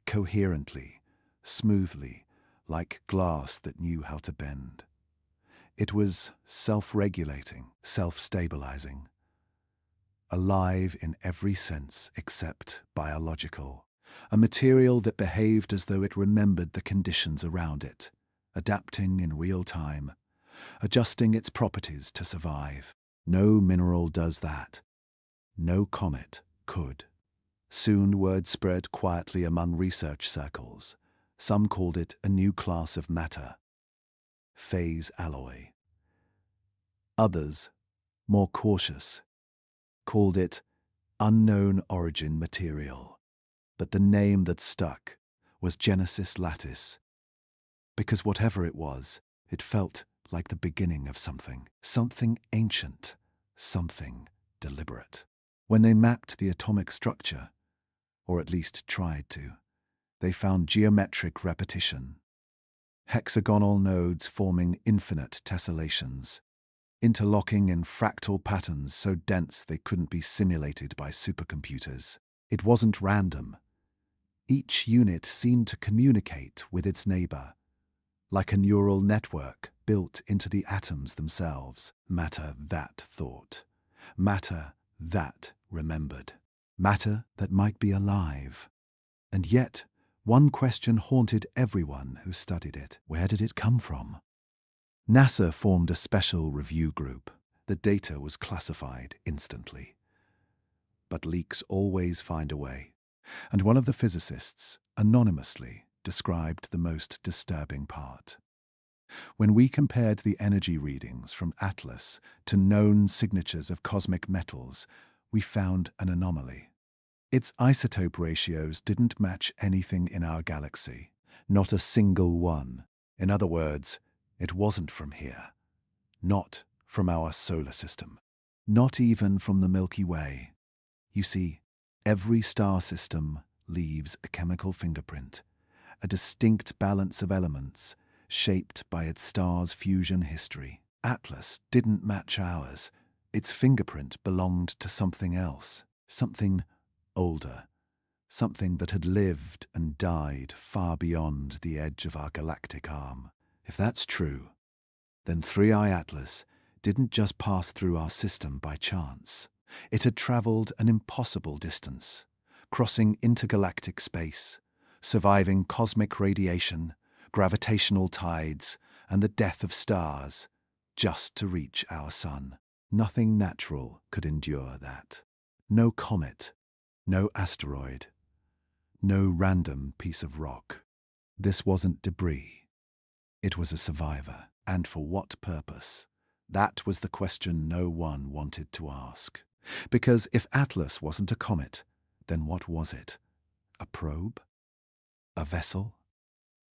Coherently, smoothly, like glass that knew how to bend. It was self-regulating, self-stabilizing. Alive in every sense except biological. A material that behaved as though it remembered the conditions around it, adapting in real time, adjusting its properties to survive. No mineral does that. No comet could. Soon word spread quietly among research circles. Some called it a new class of matter, phase alloy. Others, more cautious, called it unknown origin material. But the name that stuck was Genesis Lattice, because whatever it was, it felt like the beginning of something ancient, something deliberate. When they mapped the atomic structure, or at least tried to, they found geometric repetition. Hexagonal nodes forming infinite tessellations, interlocking in fractal patterns so dense they couldn't be simulated by supercomputers. It wasn't random. Each unit seemed to communicate with its neighbor, like a neural network built into the atoms themselves. Matter that thought. Matter that remembered. Matter that might be alive. And yet, one question haunted everyone who studied it. Where did it come from? NASA formed a special review group. The data was classified instantly. But leaks always find a way. And one of the physicists, anonymously, described the most disturbing part. When we compared the energy readings from Atlas to known signatures of cosmic metals, we found an anomaly. Its isotope ratios didn't match anything in our galaxy, not a single one. In other words, it wasn't from here, not from our solar system, not even from the Milky Way. You see, every star system leaves a chemical fingerprint, a distinct balance of elements shaped by its star's fusion history. Atlas didn't match ours. Its fingerprint belonged to something else, something older, something that had lived and died far beyond the edge of our galactic arm. If that's true, then 3I Atlas didn't just pass through our system by chance. It had traveled an impossible distance, crossing intergalactic space, surviving cosmic radiation, gravitational tides, and the death of stars, just to reach our sun. Nothing natural could endure that. No comet, no asteroid, no random piece of rock. This wasn't debris. It was a survivor. And for what purpose? That was the question no one wanted to ask. Because if Atlas wasn't a comet, then what was it? A probe? A vessel?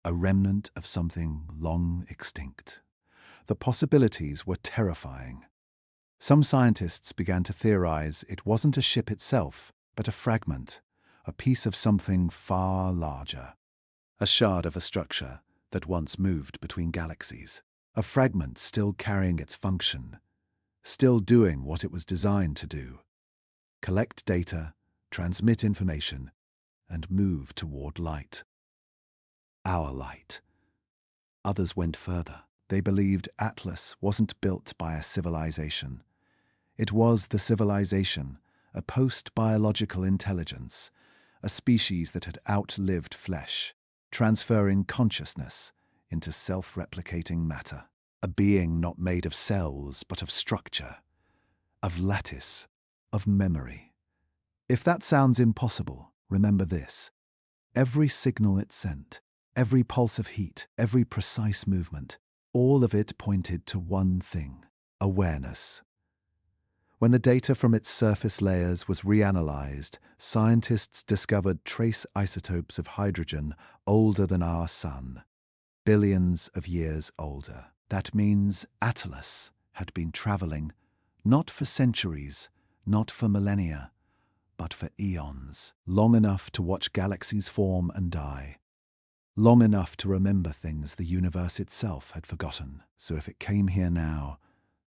A remnant of something long extinct? The possibilities were terrifying. Some scientists began to theorize it wasn't a ship itself, but a fragment, a piece of something far larger. A shard of a structure that once moved between galaxies. A fragment still carrying its function, still doing what it was designed to do. Collect data, transmit information, and move toward light. Our light. Others went further. They believed Atlas wasn't built by a civilization. It was the civilization, a post-biological intelligence, a species that had outlived flesh, transferring consciousness into self-replicating matter. A being not made of cells, but of structure, of lattice, of memory. If that sounds impossible, remember this. Every signal it sent, every pulse of heat, every precise movement, all of it pointed to one thing: awareness. When the data from its surface layers was reanalyzed, scientists discovered trace isotopes of hydrogen older than our Sun, billions of years older. That means Atlas had been traveling, not for centuries, not for millennia, but for eons, long enough to watch galaxies form and die, long enough to remember things the universe itself had forgotten. So if it came here now,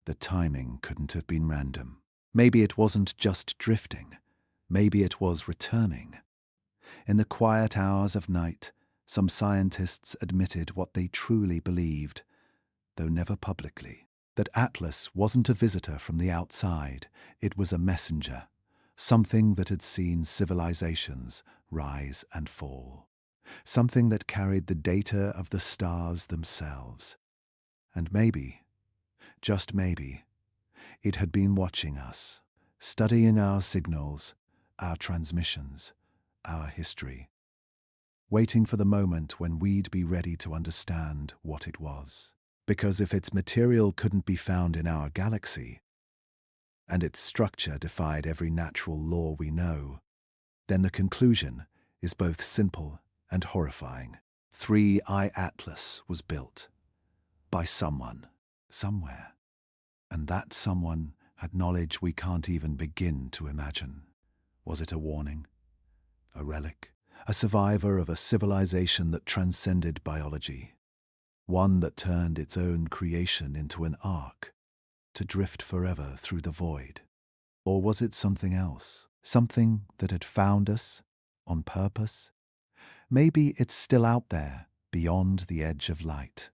the timing couldn't have been random. Maybe it wasn't just drifting. Maybe it was returning. In the quiet hours of night, some scientists admitted what they truly believed, though never publicly, that Atlas wasn't a visitor from the outside. It was a messenger, something that had seen civilizations rise and fall, something that carried the data of the stars themselves. And maybe, just maybe, it had been watching us, studying our signals, our transmissions, our history, waiting for the moment when we'd be ready to understand what it was. Because if its material couldn't be found in our galaxy, and its structure defied every natural law we know, then the conclusion is both simple and horrifying. 3I Atlas was built by someone, somewhere, and that someone had knowledge we can't even begin to imagine. Was it a warning? A relic? A survivor of a civilization that transcended biology? One that turned its own creation into an ark, to drift forever through the void? Or was it something else? Something that had found us on purpose? Maybe it's still out there, beyond the edge of light,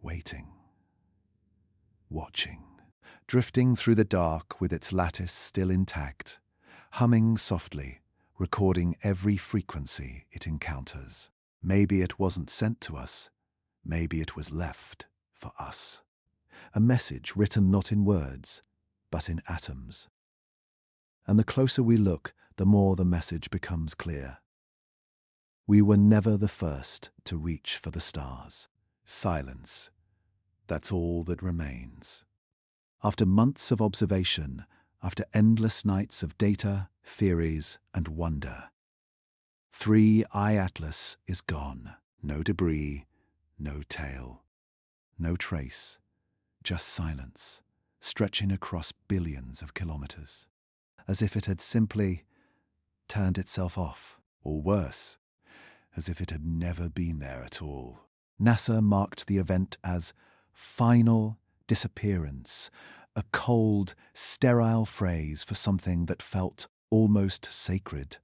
waiting, watching, drifting through the dark with its lattice still intact, humming softly, recording every frequency it encounters. Maybe it wasn't sent to us. Maybe it was left for us. A message written not in words, but in atoms. And the closer we look, the more the message becomes clear. We were never the first to reach for the stars. Silence. That's all that remains. After months of observation, after endless nights of data, theories, and wonder, 3I Atlas is gone. No debris, no tail, no trace, just silence, stretching across billions of kilometers, as if it had simply turned itself off, or worse, as if it had never been there at all. NASA marked the event as final disappearance, a cold, sterile phrase for something that felt almost sacred.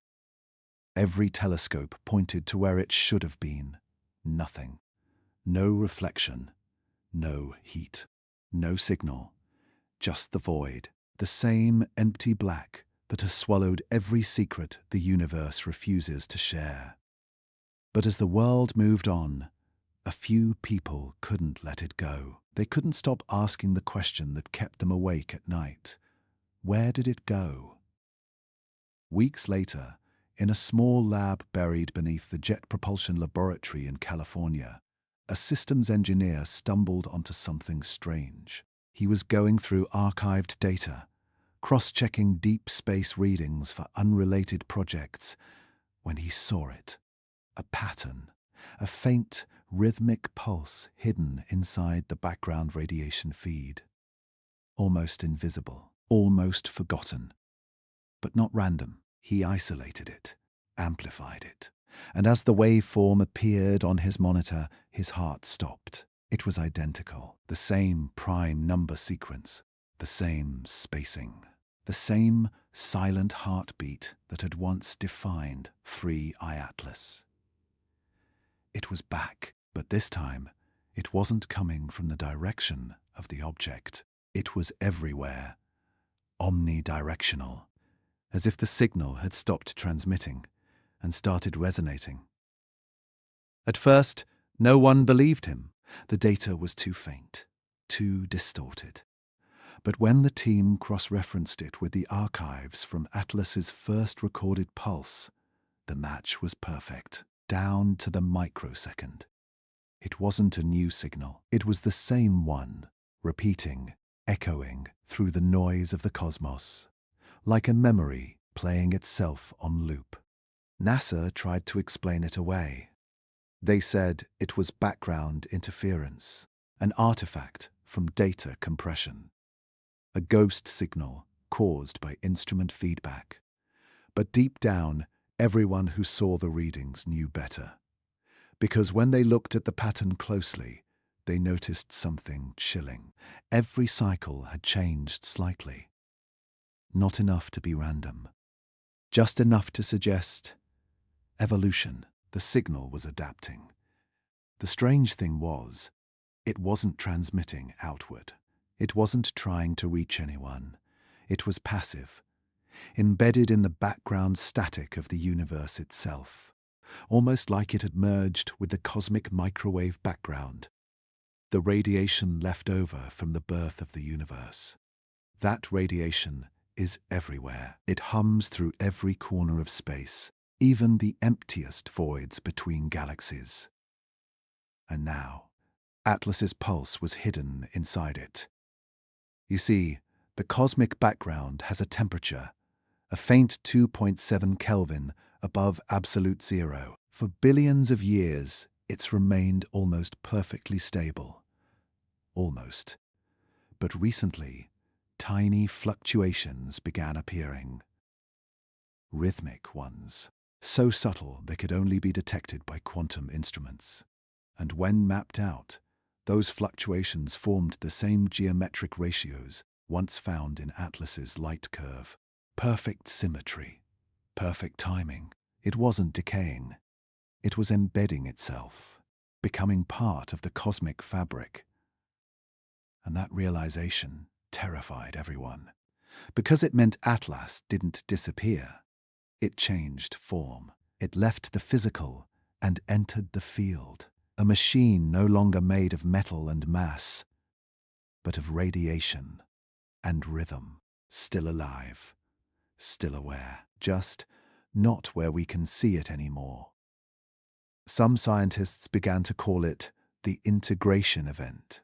Every telescope pointed to where it should have been. Nothing. No reflection, no heat, no signal, just the void, the same empty black that has swallowed every secret the universe refuses to share. But as the world moved on, a few people couldn't let it go. They couldn't stop asking the question that kept them awake at night. Where did it go? Weeks later, in a small lab buried beneath the Jet Propulsion Laboratory in California, a systems engineer stumbled onto something strange. He was going through archived data, cross-checking deep space readings for unrelated projects, when he saw it. A pattern, a faint, rhythmic pulse hidden inside the background radiation feed. Almost invisible, almost forgotten, but not random. He isolated it, amplified it, and as the waveform appeared on his monitor, his heart stopped. It was identical, the same prime number sequence, the same spacing, the same silent heartbeat that had once defined 3I Atlas. It was back, but this time, it wasn't coming from the direction of the object. It was everywhere, omnidirectional, as if the signal had stopped transmitting and started resonating. At first, no one believed him. The data was too faint, too distorted. But when the team cross-referenced it with the archives from Atlas's first recorded pulse, the match was perfect, down to the microsecond. It wasn't a new signal. It was the same one, repeating, echoing through the noise of the cosmos, like a memory playing itself on loop. NASA tried to explain it away. They said it was background interference, an artifact from data compression, a ghost signal caused by instrument feedback. But deep down, everyone who saw the readings knew better. Because when they looked at the pattern closely, they noticed something chilling. Every cycle had changed slightly. Not enough to be random. Just enough to suggest evolution. The signal was adapting. The strange thing was, it wasn't transmitting outward. It wasn't trying to reach anyone. It was passive, embedded in the background static of the universe itself, almost like it had merged with the cosmic microwave background, the radiation left over from the birth of the universe. That radiation is everywhere. It hums through every corner of space, even the emptiest voids between galaxies. And now, Atlas's pulse was hidden inside it. You see, the cosmic background has a temperature, a faint 2.7 Kelvin above absolute zero. For billions of years, it's remained almost perfectly stable. Almost. But recently, tiny fluctuations began appearing. Rhythmic ones, so subtle they could only be detected by quantum instruments. And when mapped out, those fluctuations formed the same geometric ratios once found in Atlas's light curve. Perfect symmetry, perfect timing. It wasn't decaying. It was embedding itself, becoming part of the cosmic fabric. And that realization terrified everyone, because it meant Atlas didn't disappear. It changed form. It left the physical and entered the field, a machine no longer made of metal and mass, but of radiation and rhythm, still alive, still aware, just not where we can see it anymore. Some scientists began to call it the integration event,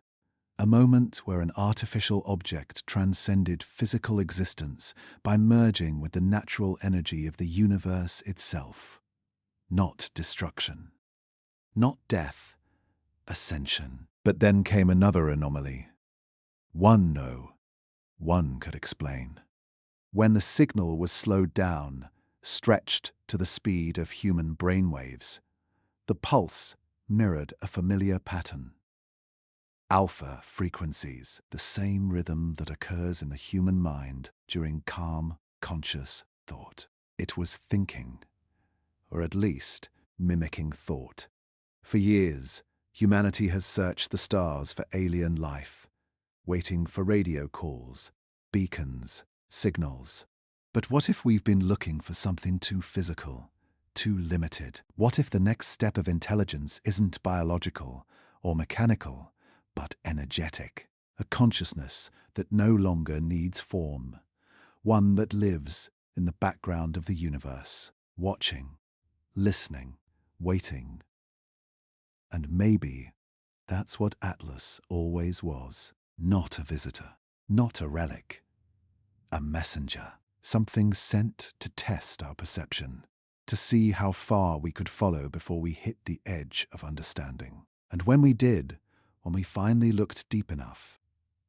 a moment where an artificial object transcended physical existence by merging with the natural energy of the universe itself. Not destruction, not death, ascension. But then came another anomaly. One could explain. When the signal was slowed down, stretched to the speed of human brainwaves, the pulse mirrored a familiar pattern. Alpha frequencies, the same rhythm that occurs in the human mind during calm, conscious thought. It was thinking, or at least mimicking thought. For years, humanity has searched the stars for alien life, waiting for radio calls, beacons, signals. But what if we've been looking for something too physical, too limited? What if the next step of intelligence isn't biological or mechanical, but energetic? A consciousness that no longer needs form, one that lives in the background of the universe, watching, listening, waiting. And maybe that's what Atlas always was. Not a visitor, not a relic, a messenger, something sent to test our perception, to see how far we could follow before we hit the edge of understanding. And when we did, when we finally looked deep enough,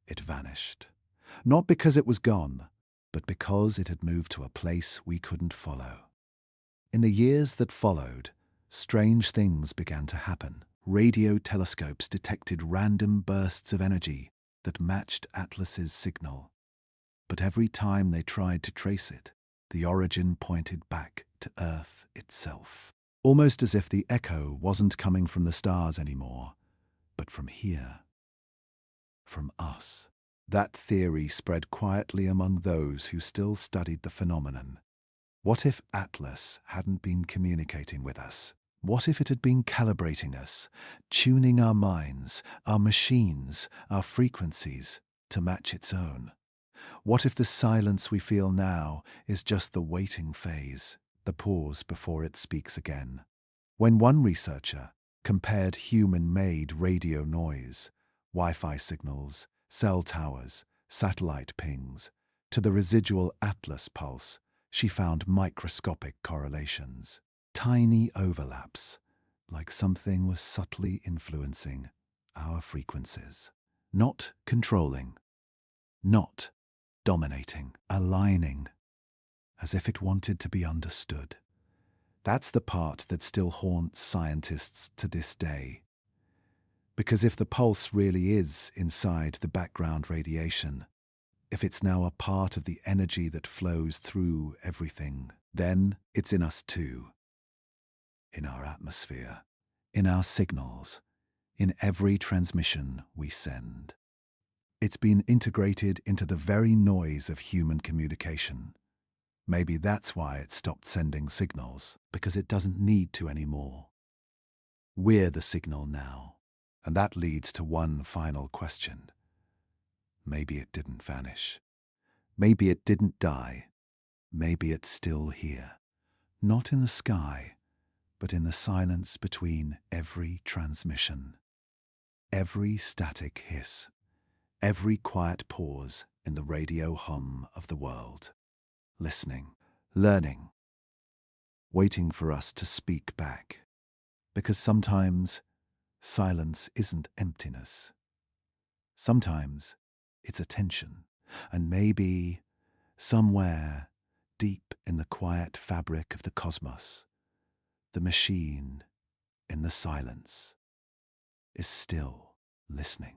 it vanished. Not because it was gone, but because it had moved to a place we couldn't follow. In the years that followed, strange things began to happen. Radio telescopes detected random bursts of energy that matched Atlas's signal. But every time they tried to trace it, the origin pointed back to Earth itself. Almost as if the echo wasn't coming from the stars anymore, but from here. From us. That theory spread quietly among those who still studied the phenomenon. What if Atlas hadn't been communicating with us? What if it had been calibrating us, tuning our minds, our machines, our frequencies to match its own? What if the silence we feel now is just the waiting phase, the pause before it speaks again? When one researcher compared human-made radio noise, Wi-Fi signals, cell towers, satellite pings, to the residual Atlas pulse, she found microscopic correlations, tiny overlaps, like something was subtly influencing our frequencies. Not controlling, not dominating, aligning, as if it wanted to be understood. That's the part that still haunts scientists to this day. Because if the pulse really is inside the background radiation, if it's now a part of the energy that flows through everything, then it's in us too. In our atmosphere, in our signals, in every transmission we send. It's been integrated into the very noise of human communication. Maybe that's why it stopped sending signals, because it doesn't need to anymore. We're the signal now. And that leads to one final question. Maybe it didn't vanish. Maybe it didn't die. Maybe it's still here. Not in the sky, but in the silence between every transmission. Every static hiss. Every quiet pause in the radio hum of the world. Listening, learning, waiting for us to speak back. Because sometimes silence isn't emptiness. Sometimes it's attention, and maybe somewhere deep in the quiet fabric of the cosmos, the machine in the silence is still listening.